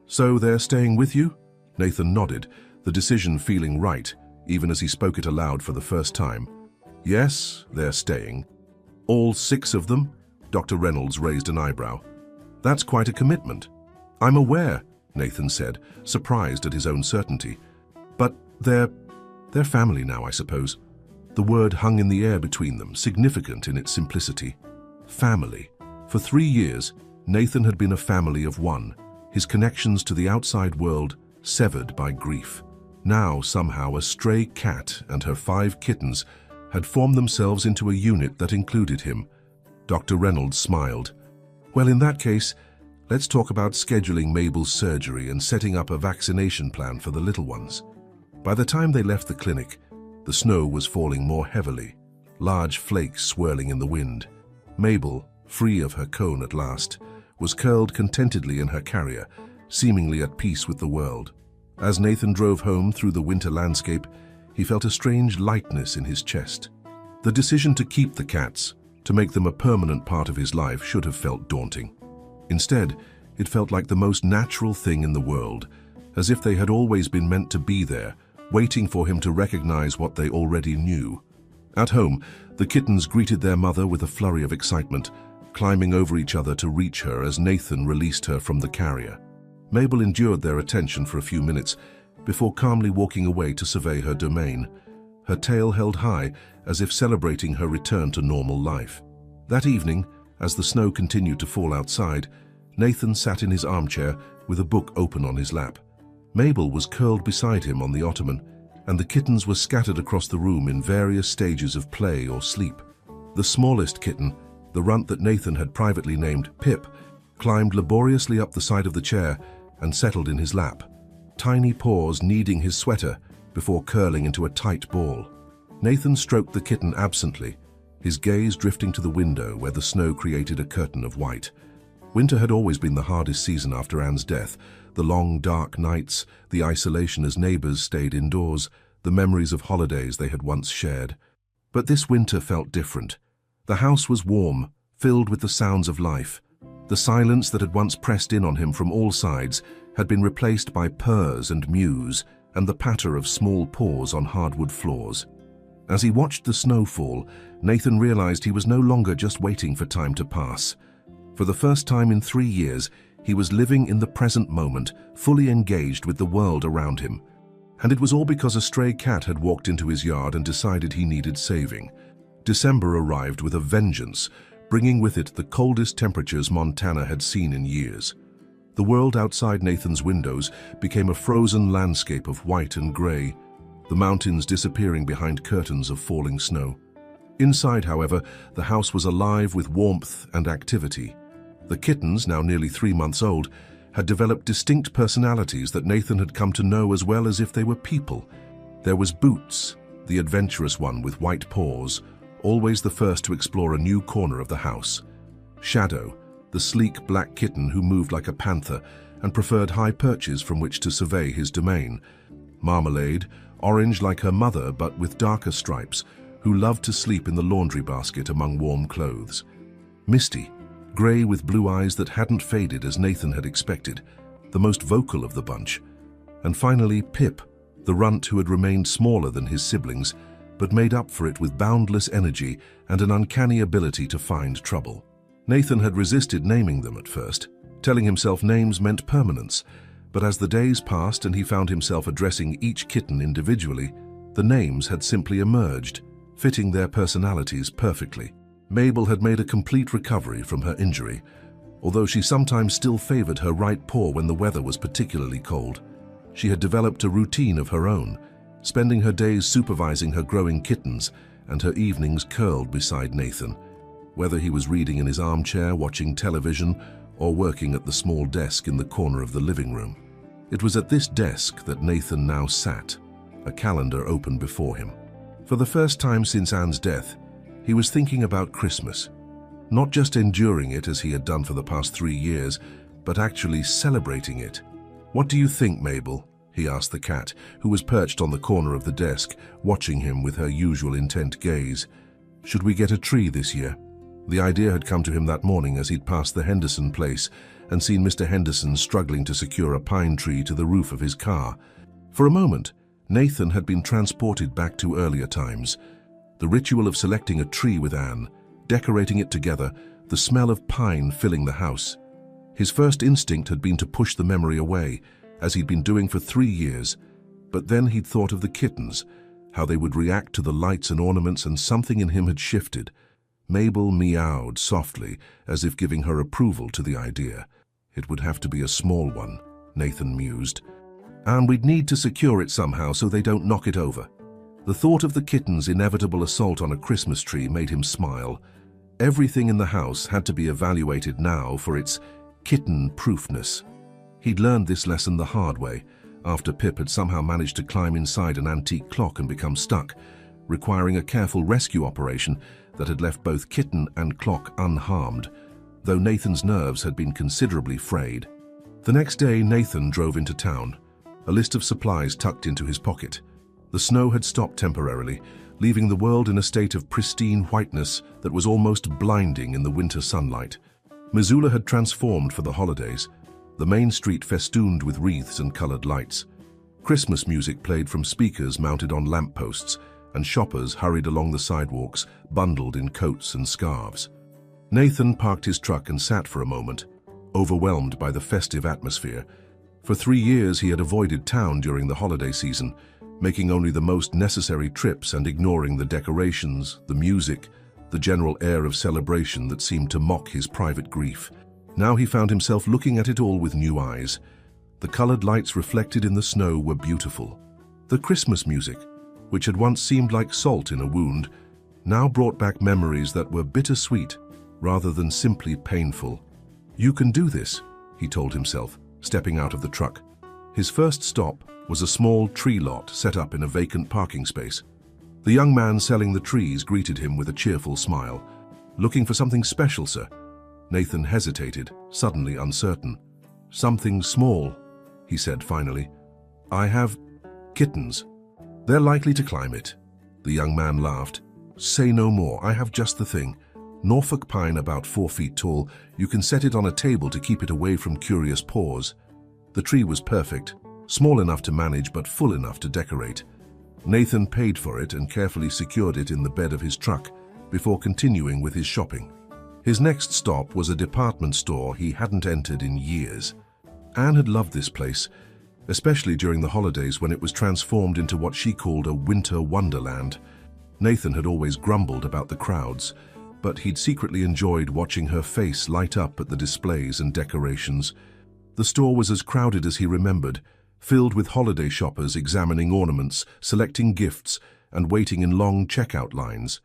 "So they're staying with you?" Nathan nodded, the decision feeling right, even as he spoke it aloud for the first time. "Yes, they're staying." "All 6 of them?" Dr. Reynolds raised an eyebrow. "That's quite a commitment." "I'm aware," Nathan said, surprised at his own certainty. "But they're family now, I suppose." The word hung in the air between them, significant in its simplicity. Family. For 3 years, Nathan had been a family of one, his connections to the outside world severed by grief. Now, somehow, a stray cat and her 5 kittens had formed themselves into a unit that included him. Dr. Reynolds smiled. "Well, in that case, let's talk about scheduling Mabel's surgery and setting up a vaccination plan for the little ones." By the time they left the clinic, the snow was falling more heavily, large flakes swirling in the wind. Mabel, free of her cone at last, was curled contentedly in her carrier, seemingly at peace with the world. As Nathan drove home through the winter landscape, he felt a strange lightness in his chest. The decision to keep the cats, to make them a permanent part of his life, should have felt daunting. Instead, it felt like the most natural thing in the world, as if they had always been meant to be there, waiting for him to recognize what they already knew. At home, the kittens greeted their mother with a flurry of excitement, climbing over each other to reach her as Nathan released her from the carrier. Mabel endured their attention for a few minutes before calmly walking away to survey her domain, her tail held high as if celebrating her return to normal life. That evening, as the snow continued to fall outside, Nathan sat in his armchair with a book open on his lap. Mabel was curled beside him on the ottoman, and the kittens were scattered across the room in various stages of play or sleep. The smallest kitten, the runt that Nathan had privately named Pip, climbed laboriously up the side of the chair and settled in his lap, tiny paws kneading his sweater before curling into a tight ball. Nathan stroked the kitten absently, his gaze drifting to the window where the snow created a curtain of white. Winter had always been the hardest season after Anne's death. The long, dark nights, the isolation as neighbors stayed indoors, the memories of holidays they had once shared. But this winter felt different. The house was warm, filled with the sounds of life. The silence that had once pressed in on him from all sides had been replaced by purrs and mews and the patter of small paws on hardwood floors. As he watched the snow fall, Nathan realized he was no longer just waiting for time to pass. For the first time in 3 years, he was living in the present moment, fully engaged with the world around him. And it was all because a stray cat had walked into his yard and decided he needed saving. December arrived with a vengeance, bringing with it the coldest temperatures Montana had seen in years. The world outside Nathan's windows became a frozen landscape of white and gray, the mountains disappearing behind curtains of falling snow. Inside, however, the house was alive with warmth and activity. The kittens, now nearly 3 months old, had developed distinct personalities that Nathan had come to know as well as if they were people. There was Boots, the adventurous one with white paws, always the first to explore a new corner of the house. Shadow, the sleek black kitten who moved like a panther and preferred high perches from which to survey his domain. Marmalade, orange like her mother but with darker stripes, who loved to sleep in the laundry basket among warm clothes. Misty, grey with blue eyes that hadn't faded as Nathan had expected, the most vocal of the bunch. And finally, Pip, the runt who had remained smaller than his siblings, but made up for it with boundless energy and an uncanny ability to find trouble. Nathan had resisted naming them at first, telling himself names meant permanence, but as the days passed and he found himself addressing each kitten individually, the names had simply emerged, fitting their personalities perfectly. Mabel had made a complete recovery from her injury, although she sometimes still favored her right paw when the weather was particularly cold. She had developed a routine of her own, spending her days supervising her growing kittens and her evenings curled beside Nathan, whether he was reading in his armchair, watching television, or working at the small desk in the corner of the living room. It was at this desk that Nathan now sat, a calendar open before him. For the first time since Anne's death, he was thinking about Christmas, not just enduring it as he had done for the past 3 years, but actually celebrating it. "What do you think, Mabel?" he asked the cat, who was perched on the corner of the desk, watching him with her usual intent gaze. "Should we get a tree this year?" The idea had come to him that morning as he'd passed the Henderson place and seen Mr. Henderson struggling to secure a pine tree to the roof of his car. For a moment, Nathan had been transported back to earlier times. The ritual of selecting a tree with Anne, decorating it together, the smell of pine filling the house. His first instinct had been to push the memory away, as he'd been doing for 3 years, but then he'd thought of the kittens, how they would react to the lights and ornaments, and something in him had shifted. Mabel meowed softly, as if giving her approval to the idea. "It would have to be a small one," Nathan mused. "And we'd need to secure it somehow so they don't knock it over." The thought of the kitten's inevitable assault on a Christmas tree made him smile. Everything in the house had to be evaluated now for its kitten-proofness. He'd learned this lesson the hard way, after Pip had somehow managed to climb inside an antique clock and become stuck, requiring a careful rescue operation that had left both kitten and clock unharmed, though Nathan's nerves had been considerably frayed. The next day, Nathan drove into town, a list of supplies tucked into his pocket. The snow had stopped temporarily, leaving the world in a state of pristine whiteness that was almost blinding in the winter sunlight. Missoula had transformed for the holidays, the main street festooned with wreaths and colored lights. Christmas music played from speakers mounted on lampposts, and shoppers hurried along the sidewalks, bundled in coats and scarves. Nathan parked his truck and sat for a moment, overwhelmed by the festive atmosphere. For 3 years he had avoided town during the holiday season, making only the most necessary trips and ignoring the decorations, the music, the general air of celebration that seemed to mock his private grief. Now he found himself looking at it all with new eyes. The colored lights reflected in the snow were beautiful. The Christmas music, which had once seemed like salt in a wound, now brought back memories that were bittersweet rather than simply painful. "You can do this," he told himself, stepping out of the truck. His first stop was a small tree lot set up in a vacant parking space. The young man selling the trees greeted him with a cheerful smile. "Looking for something special, sir?" Nathan hesitated, suddenly uncertain. "Something small," he said finally. "I have kittens. They're likely to climb it." The young man laughed. "Say no more. I have just the thing. Norfolk pine about 4 feet tall. You can set it on a table to keep it away from curious paws." The tree was perfect, small enough to manage but full enough to decorate. Nathan paid for it and carefully secured it in the bed of his truck before continuing with his shopping. His next stop was a department store he hadn't entered in years. Anne had loved this place, especially during the holidays when it was transformed into what she called a winter wonderland. Nathan had always grumbled about the crowds, but he'd secretly enjoyed watching her face light up at the displays and decorations. The store was as crowded as he remembered, filled with holiday shoppers examining ornaments, selecting gifts, and waiting in long checkout lines.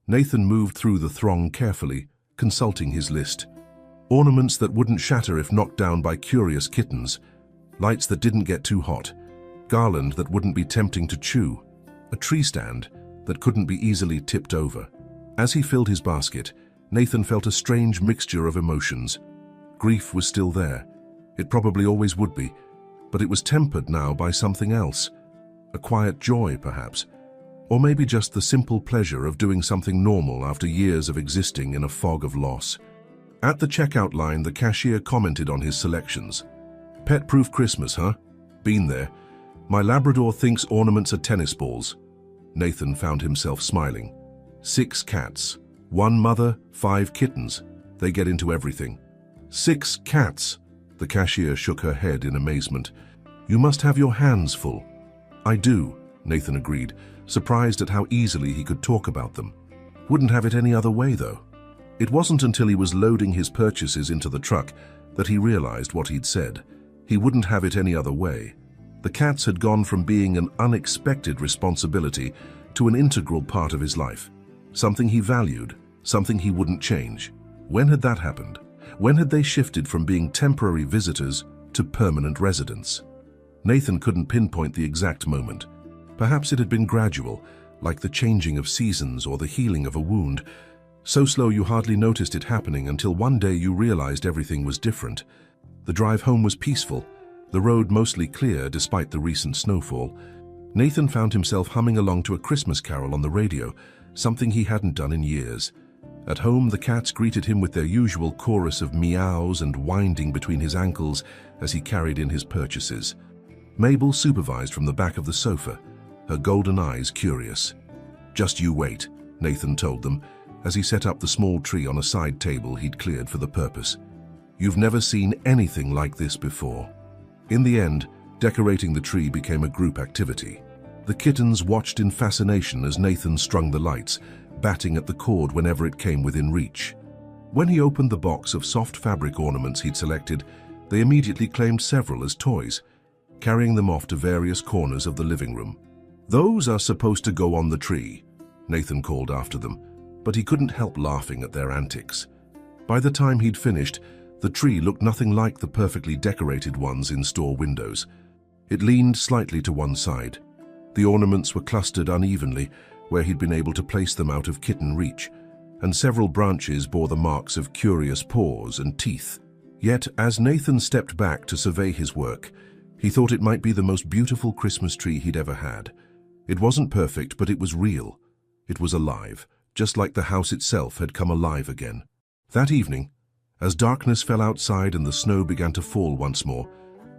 Nathan moved through the throng carefully, consulting his list. Ornaments that wouldn't shatter if knocked down by curious kittens, lights that didn't get too hot, garland that wouldn't be tempting to chew, a tree stand that couldn't be easily tipped over. As he filled his basket, Nathan felt a strange mixture of emotions. Grief was still there. It probably always would be, but it was tempered now by something else. A quiet joy, perhaps. Or maybe just the simple pleasure of doing something normal after years of existing in a fog of loss. At the checkout line, the cashier commented on his selections. "Pet-proof Christmas, huh? Been there. My Labrador thinks ornaments are tennis balls." Nathan found himself smiling. 6 cats. 1 mother, 5 kittens. They get into everything. 6 cats! The cashier shook her head in amazement. "You must have your hands full." "I do," Nathan agreed, surprised at how easily he could talk about them. Wouldn't have it any other way, though. It wasn't until he was loading his purchases into the truck that he realized what he'd said. He wouldn't have it any other way. The cats had gone from being an unexpected responsibility to an integral part of his life. Something he valued, something he wouldn't change. When had that happened? When had they shifted from being temporary visitors to permanent residents? Nathan couldn't pinpoint the exact moment. Perhaps it had been gradual, like the changing of seasons or the healing of a wound. So slow you hardly noticed it happening until one day you realized everything was different. The drive home was peaceful, the road mostly clear despite the recent snowfall. Nathan found himself humming along to a Christmas carol on the radio, something he hadn't done in years. At home, the cats greeted him with their usual chorus of meows and winding between his ankles as he carried in his purchases. Mabel supervised from the back of the sofa, her golden eyes curious. "Just you wait," Nathan told them, as he set up the small tree on a side table he'd cleared for the purpose. "You've never seen anything like this before." In the end, decorating the tree became a group activity. The kittens watched in fascination as Nathan strung the lights, batting at the cord whenever it came within reach. When he opened the box of soft fabric ornaments he'd selected, they immediately claimed several as toys, carrying them off to various corners of the living room. "Those are supposed to go on the tree," Nathan called after them, but he couldn't help laughing at their antics. By the time he'd finished, the tree looked nothing like the perfectly decorated ones in store windows. It leaned slightly to one side. The ornaments were clustered unevenly, where he'd been able to place them out of kitten reach, and several branches bore the marks of curious paws and teeth. Yet, as Nathan stepped back to survey his work, he thought it might be the most beautiful Christmas tree he'd ever had. It wasn't perfect, but it was real. It was alive, just like the house itself had come alive again. That evening, as darkness fell outside and the snow began to fall once more,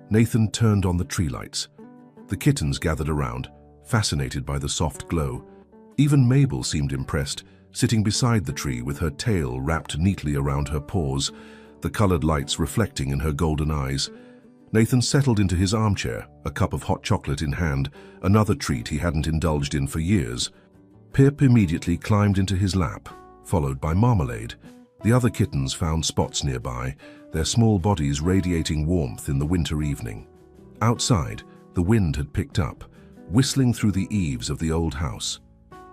Nathan turned on the tree lights. The kittens gathered around, fascinated by the soft glow. Even Mabel seemed impressed, sitting beside the tree with her tail wrapped neatly around her paws, the colored lights reflecting in her golden eyes. Nathan settled into his armchair, a cup of hot chocolate in hand, another treat he hadn't indulged in for years. Pip immediately climbed into his lap, followed by Marmalade. The other kittens found spots nearby, their small bodies radiating warmth in the winter evening. Outside, the wind had picked up, whistling through the eaves of the old house.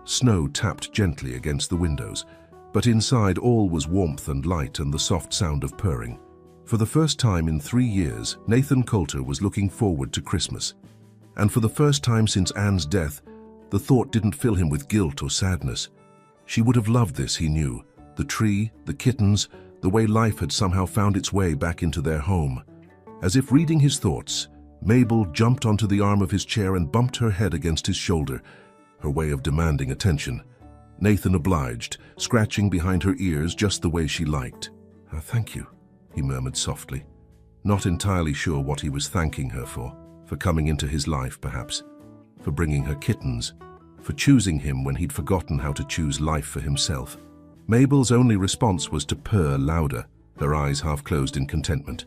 Snow tapped gently against the windows, but inside all was warmth and light and the soft sound of purring. For the first time in 3 years, Nathan Coulter was looking forward to Christmas. And for the first time since Anne's death, the thought didn't fill him with guilt or sadness. She would have loved this, he knew. The tree, the kittens, the way life had somehow found its way back into their home. As if reading his thoughts, Mabel jumped onto the arm of his chair and bumped her head against his shoulder, her way of demanding attention. Nathan obliged, scratching behind her ears just the way she liked. Thank you," he murmured softly, not entirely sure what he was thanking her for coming into his life perhaps, for bringing her kittens, for choosing him when he'd forgotten how to choose life for himself. Mabel's only response was to purr louder, her eyes half closed in contentment.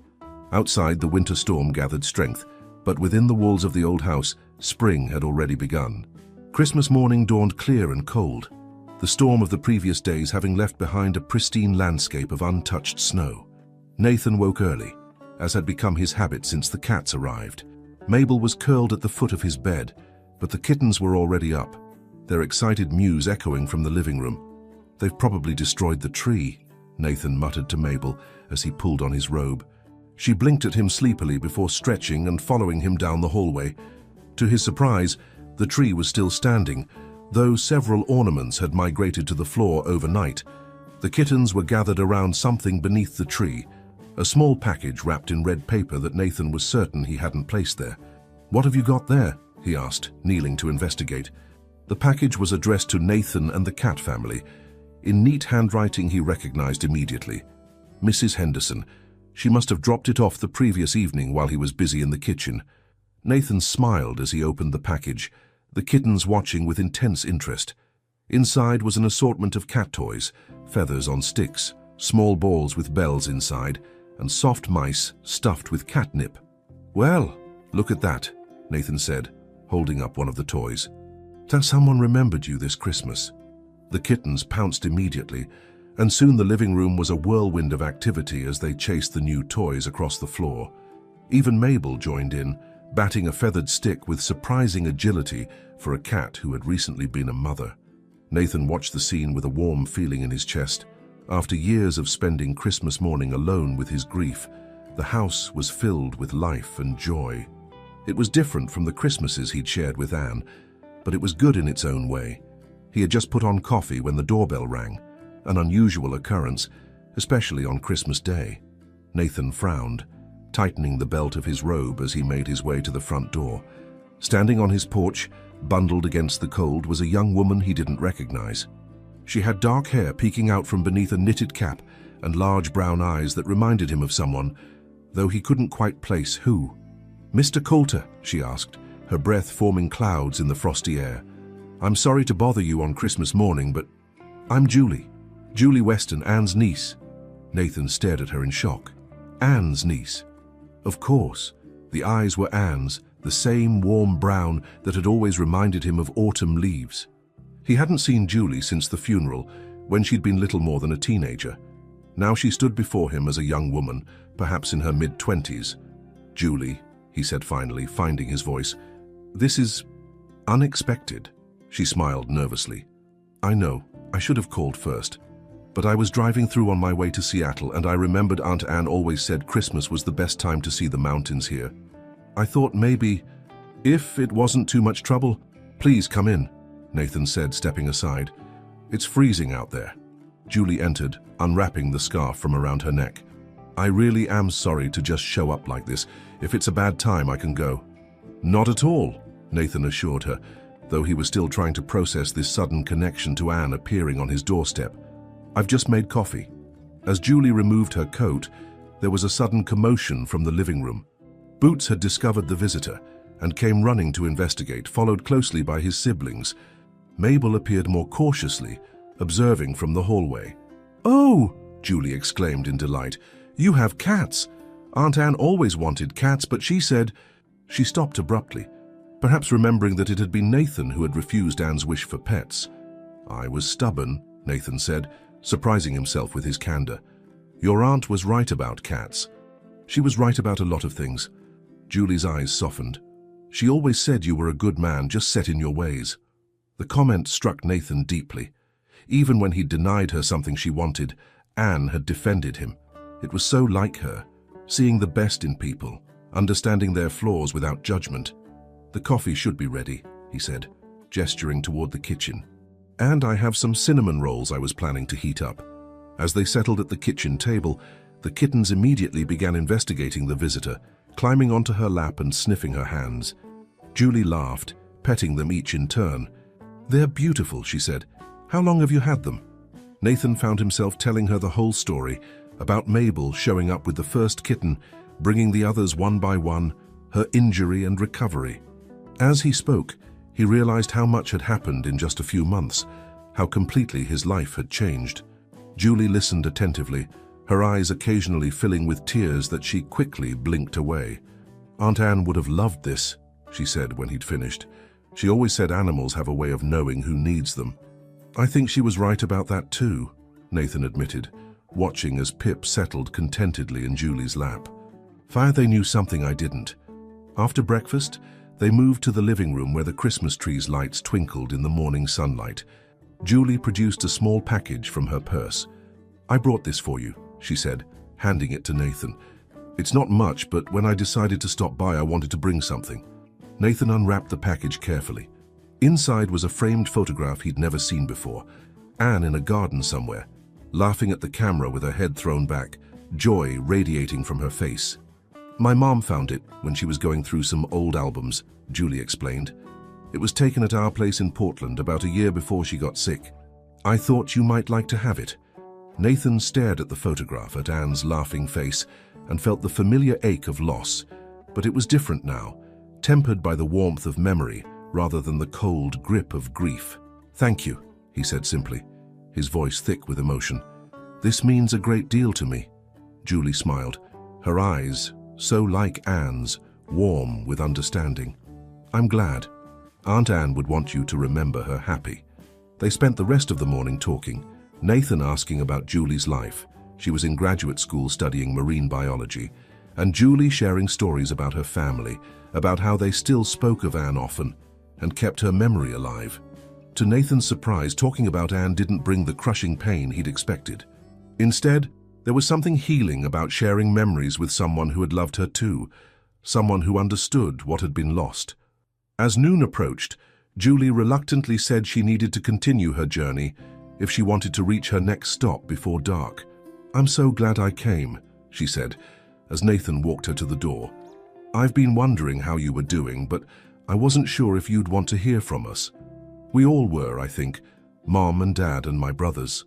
Outside, the winter storm gathered strength, but within the walls of the old house, spring had already begun. Christmas morning dawned clear and cold, the storm of the previous days having left behind a pristine landscape of untouched snow. Nathan woke early, as had become his habit since the cats arrived. Mabel was curled at the foot of his bed, but the kittens were already up, their excited mews echoing from the living room. "They've probably destroyed the tree," Nathan muttered to Mabel as he pulled on his robe. She blinked at him sleepily before stretching and following him down the hallway. To his surprise, the tree was still standing, though several ornaments had migrated to the floor overnight. The kittens were gathered around something beneath the tree, a small package wrapped in red paper that Nathan was certain he hadn't placed there. "What have you got there?" he asked, kneeling to investigate. The package was addressed to Nathan and the cat family. In neat handwriting he recognized immediately. Mrs. Henderson. She must have dropped it off the previous evening while he was busy in the kitchen. Nathan smiled as he opened the package, the kittens watching with intense interest. Inside was an assortment of cat toys, feathers on sticks, small balls with bells inside, and soft mice stuffed with catnip. "Well, look at that," Nathan said, holding up one of the toys. "Someone remembered you this Christmas." The kittens pounced immediately, and soon the living room was a whirlwind of activity as they chased the new toys across the floor. Even Mabel joined in, batting a feathered stick with surprising agility for a cat who had recently been a mother. Nathan watched the scene with a warm feeling in his chest. After years of spending Christmas morning alone with his grief, the house was filled with life and joy. It was different from the Christmases he'd shared with Anne, but it was good in its own way. He had just put on coffee when the doorbell rang, an unusual occurrence, especially on Christmas Day. Nathan frowned, tightening the belt of his robe as he made his way to the front door. Standing on his porch, bundled against the cold, was a young woman he didn't recognize. She had dark hair peeking out from beneath a knitted cap and large brown eyes that reminded him of someone, though he couldn't quite place who. "Mr. Coulter," she asked, her breath forming clouds in the frosty air. "I'm sorry to bother you on Christmas morning, but I'm Julie. Julie Weston, Anne's niece." Nathan stared at her in shock. Anne's niece. Of course, the eyes were Anne's, the same warm brown that had always reminded him of autumn leaves. He hadn't seen Julie since the funeral, when she'd been little more than a teenager. Now she stood before him as a young woman, perhaps in her mid-20s. "Julie," he said finally, finding his voice, "this is unexpected." She smiled nervously. "I know, I should have called first. But I was driving through on my way to Seattle and I remembered Aunt Anne always said Christmas was the best time to see the mountains here. I thought maybe, if it wasn't too much trouble, please come in," Nathan said, stepping aside. "It's freezing out there." Julie entered, unwrapping the scarf from around her neck. "I really am sorry to just show up like this. If it's a bad time, I can go." "Not at all," Nathan assured her, though he was still trying to process this sudden connection to Anne appearing on his doorstep. "I've just made coffee." As Julie removed her coat, there was a sudden commotion from the living room. Boots had discovered the visitor and came running to investigate, followed closely by his siblings. Mabel appeared more cautiously, observing from the hallway. "Oh!" Julie exclaimed in delight. "You have cats! Aunt Anne always wanted cats, but she said—" She stopped abruptly, perhaps remembering that it had been Nathan who had refused Anne's wish for pets. "I was stubborn," Nathan said, surprising himself with his candor. "Your aunt was right about cats." "She was right about a lot of things." Julie's eyes softened. "She always said you were a good man, just set in your ways." The comment struck Nathan deeply. Even when he'd denied her something she wanted, Anne had defended him. It was so like her, seeing the best in people, understanding their flaws without judgment. "The coffee should be ready," he said, gesturing toward the kitchen. "And I have some cinnamon rolls I was planning to heat up." As they settled at the kitchen table, the kittens immediately began investigating the visitor, climbing onto her lap and sniffing her hands. Julie laughed, petting them each in turn. "They're beautiful," she said. "How long have you had them?" Nathan found himself telling her the whole story, about Mabel showing up with the first kitten, bringing the others one by one, her injury and recovery. As he spoke, he realized how much had happened in just a few months, how completely his life had changed. Julie listened attentively, her eyes occasionally filling with tears that she quickly blinked away. "Aunt Anne would have loved this," she said when he'd finished. "She always said animals have a way of knowing who needs them." "I think she was right about that too," Nathan admitted, watching as Pip settled contentedly in Julie's lap. "Fire, they knew something I didn't." After breakfast, they moved to the living room where the Christmas tree's lights twinkled in the morning sunlight. Julie produced a small package from her purse. "I brought this for you," she said, handing it to Nathan. "It's not much, but when I decided to stop by, I wanted to bring something." Nathan unwrapped the package carefully. Inside was a framed photograph he'd never seen before. Anne in a garden somewhere, laughing at the camera with her head thrown back, joy radiating from her face. "My mom found it when she was going through some old albums," Julie explained. "It was taken at our place in Portland about a year before she got sick. I thought you might like to have it." Nathan stared at the photograph, at Anne's laughing face, and felt the familiar ache of loss. But it was different now, tempered by the warmth of memory rather than the cold grip of grief. "Thank you," he said simply, his voice thick with emotion. "This means a great deal to me." Julie smiled, her eyes, so like Anne's, warm with understanding. "I'm glad. Aunt Anne would want you to remember her happy." They spent the rest of the morning talking, Nathan asking about Julie's life. She was in graduate school studying marine biology, and Julie sharing stories about her family, about how they still spoke of Anne often and kept her memory alive. To Nathan's surprise, talking about Anne didn't bring the crushing pain he'd expected. Instead, there was something healing about sharing memories with someone who had loved her too, someone who understood what had been lost. As noon approached, Julie reluctantly said she needed to continue her journey if she wanted to reach her next stop before dark. "I'm so glad I came," she said, as Nathan walked her to the door. "I've been wondering how you were doing, but I wasn't sure if you'd want to hear from us. We all were, I think, Mom and Dad and my brothers.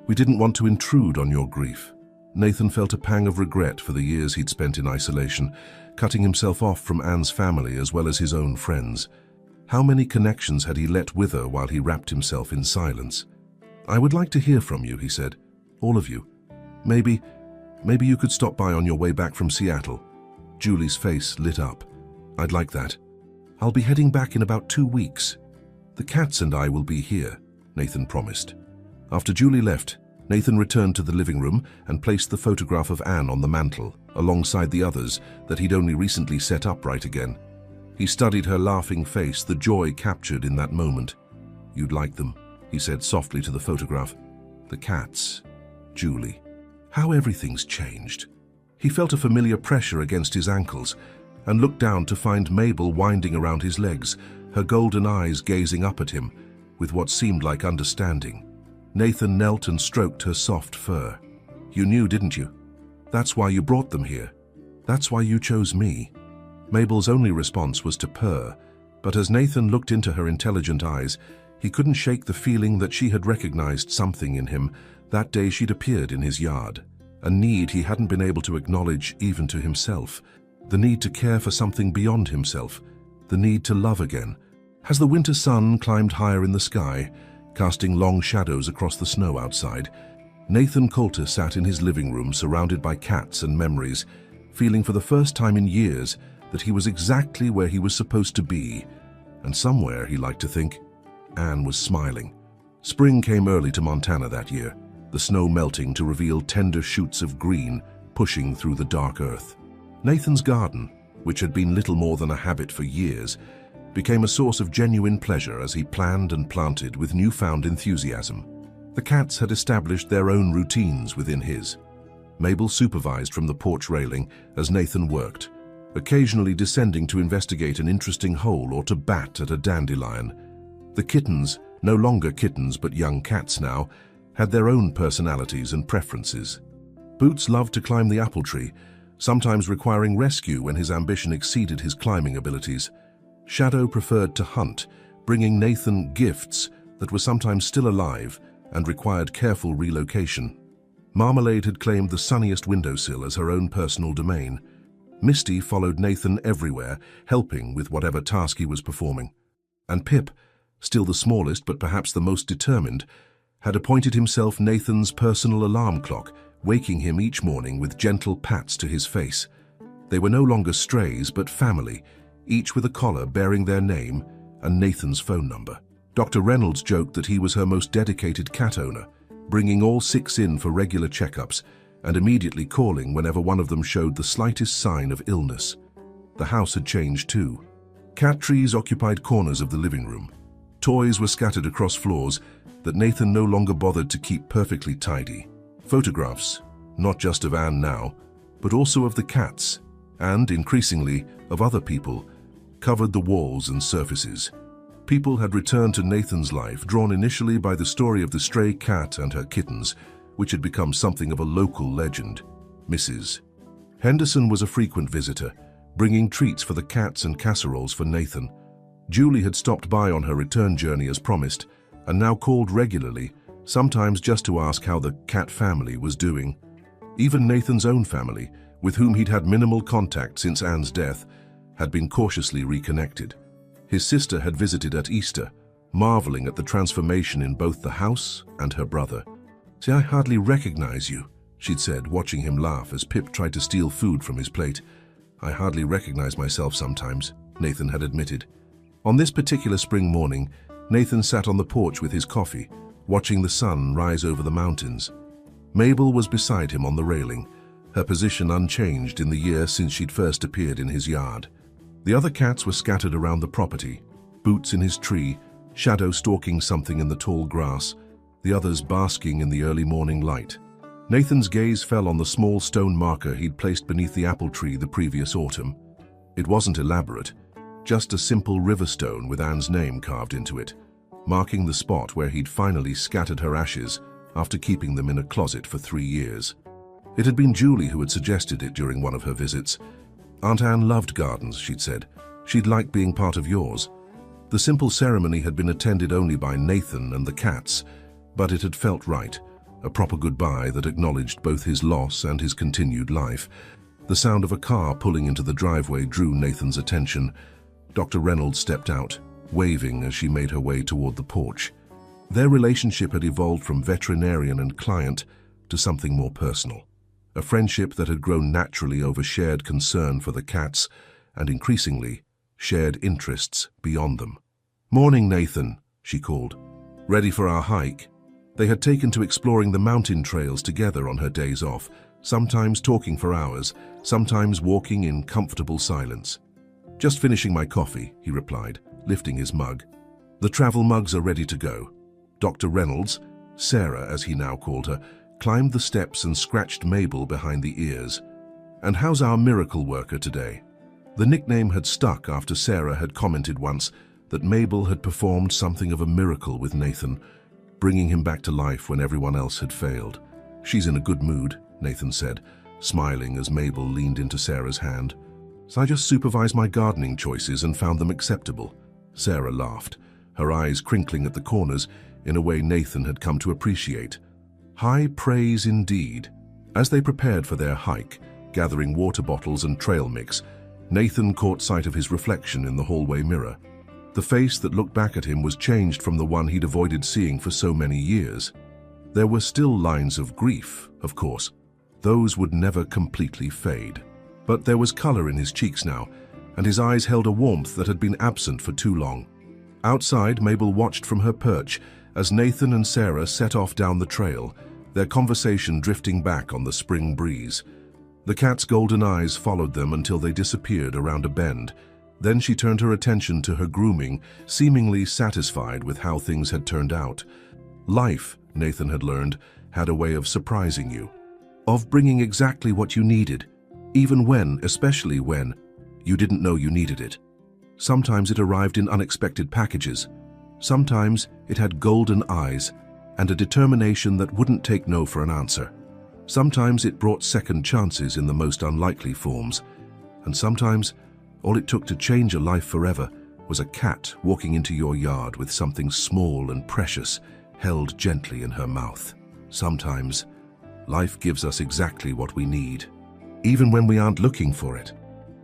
We didn't want to intrude on your grief." Nathan felt a pang of regret for the years he'd spent in isolation, cutting himself off from Anne's family as well as his own friends. How many connections had he let wither while he wrapped himself in silence? "I would like to hear from you," he said. "All of you. Maybe you could stop by on your way back from Seattle." Julie's face lit up. "I'd like that. I'll be heading back in about 2 weeks. The cats and I will be here," Nathan promised. After Julie left, Nathan returned to the living room and placed the photograph of Anne on the mantel, alongside the others that he'd only recently set upright again. He studied her laughing face, the joy captured in that moment. "You'd like them," he said softly to the photograph. "The cats, Julie. How everything's changed." He felt a familiar pressure against his ankles and looked down to find Mabel winding around his legs, her golden eyes gazing up at him with what seemed like understanding. Nathan knelt and stroked her soft fur. "You knew, didn't you? That's why you brought them here. That's why you chose me." Mabel's only response was to purr, but as Nathan looked into her intelligent eyes, he couldn't shake the feeling that she had recognized something in him that day she'd appeared in his yard, a need he hadn't been able to acknowledge even to himself, the need to care for something beyond himself, the need to love again. As the winter sun climbed higher in the sky, casting long shadows across the snow outside, Nathan Coulter sat in his living room surrounded by cats and memories, feeling for the first time in years that he was exactly where he was supposed to be, and somewhere, he liked to think, Anne was smiling. Spring came early to Montana that year, the snow melting to reveal tender shoots of green pushing through the dark earth. Nathan's garden, which had been little more than a habit for years, became a source of genuine pleasure as he planned and planted with newfound enthusiasm. The cats had established their own routines within his. Mabel supervised from the porch railing as Nathan worked, occasionally descending to investigate an interesting hole or to bat at a dandelion. The kittens, no longer kittens but young cats now, had their own personalities and preferences. Boots loved to climb the apple tree, sometimes requiring rescue when his ambition exceeded his climbing abilities. Shadow preferred to hunt, bringing Nathan gifts that were sometimes still alive and required careful relocation. Marmalade had claimed the sunniest windowsill as her own personal domain. Misty followed Nathan everywhere, helping with whatever task he was performing. And Pip, still the smallest but perhaps the most determined, had appointed himself Nathan's personal alarm clock, waking him each morning with gentle pats to his face. They were no longer strays but family, each with a collar bearing their name and Nathan's phone number. Dr. Reynolds joked that he was her most dedicated cat owner, bringing all 6 in for regular checkups and immediately calling whenever one of them showed the slightest sign of illness. The house had changed too. Cat trees occupied corners of the living room. Toys were scattered across floors that Nathan no longer bothered to keep perfectly tidy. Photographs, not just of Anne now, but also of the cats, and, increasingly, of other people, covered the walls and surfaces. People had returned to Nathan's life, drawn initially by the story of the stray cat and her kittens, which had become something of a local legend. Mrs. Henderson was a frequent visitor, bringing treats for the cats and casseroles for Nathan. Julie had stopped by on her return journey as promised, and now called regularly, sometimes just to ask how the cat family was doing. Even Nathan's own family, with whom he'd had minimal contact since Anne's death, had been cautiously reconnected. His sister had visited at Easter, marveling at the transformation in both the house and her brother. "See, I hardly recognize you," she'd said, watching him laugh as Pip tried to steal food from his plate. "I hardly recognize myself sometimes," Nathan had admitted. On this particular spring morning, Nathan sat on the porch with his coffee, watching the sun rise over the mountains. Mabel was beside him on the railing, her position unchanged in the year since she'd first appeared in his yard. The other cats were scattered around the property, Boots in his tree, Shadow stalking something in the tall grass, the others basking in the early morning light. Nathan's gaze fell on the small stone marker he'd placed beneath the apple tree the previous autumn. It wasn't elaborate, just a simple river stone with Anne's name carved into it, marking the spot where he'd finally scattered her ashes after keeping them in a closet for 3 years. It had been Julie who had suggested it during one of her visits. "Aunt Anne loved gardens," she'd said. "She'd like being part of yours." The simple ceremony had been attended only by Nathan and the cats, but it had felt right, a proper goodbye that acknowledged both his loss and his continued life. The sound of a car pulling into the driveway drew Nathan's attention. Dr. Reynolds stepped out, waving as she made her way toward the porch. Their relationship had evolved from veterinarian and client to something more personal, a friendship that had grown naturally over shared concern for the cats and, increasingly, shared interests beyond them. "Morning, Nathan," she called. "Ready for our hike?" They had taken to exploring the mountain trails together on her days off, sometimes talking for hours, sometimes walking in comfortable silence. "Just finishing my coffee," he replied, lifting his mug. "The travel mugs are ready to go." Dr. Reynolds, Sarah as he now called her, climbed the steps and scratched Mabel behind the ears. "And how's our miracle worker today?" The nickname had stuck after Sarah had commented once that Mabel had performed something of a miracle with Nathan, bringing him back to life when everyone else had failed. "She's in a good mood," Nathan said, smiling as Mabel leaned into Sarah's hand. "So I just supervised my gardening choices and found them acceptable." Sarah laughed, her eyes crinkling at the corners in a way Nathan had come to appreciate. High praise indeed. As they prepared for their hike, gathering water bottles and trail mix, Nathan caught sight of his reflection in the hallway mirror. The face that looked back at him was changed from the one he'd avoided seeing for so many years. There were still lines of grief, of course. Those would never completely fade. But there was color in his cheeks now, and his eyes held a warmth that had been absent for too long. Outside, Mabel watched from her perch as Nathan and Sarah set off down the trail, their conversation drifting back on the spring breeze. The cat's golden eyes followed them until they disappeared around a bend. Then she turned her attention to her grooming, seemingly satisfied with how things had turned out. Life, Nathan had learned, had a way of surprising you, of bringing exactly what you needed, even when, especially when, you didn't know you needed it. Sometimes it arrived in unexpected packages. Sometimes it had golden eyes, and a determination that wouldn't take no for an answer. Sometimes it brought second chances in the most unlikely forms, and sometimes all it took to change a life forever was a cat walking into your yard with something small and precious held gently in her mouth. Sometimes life gives us exactly what we need, even when we aren't looking for it.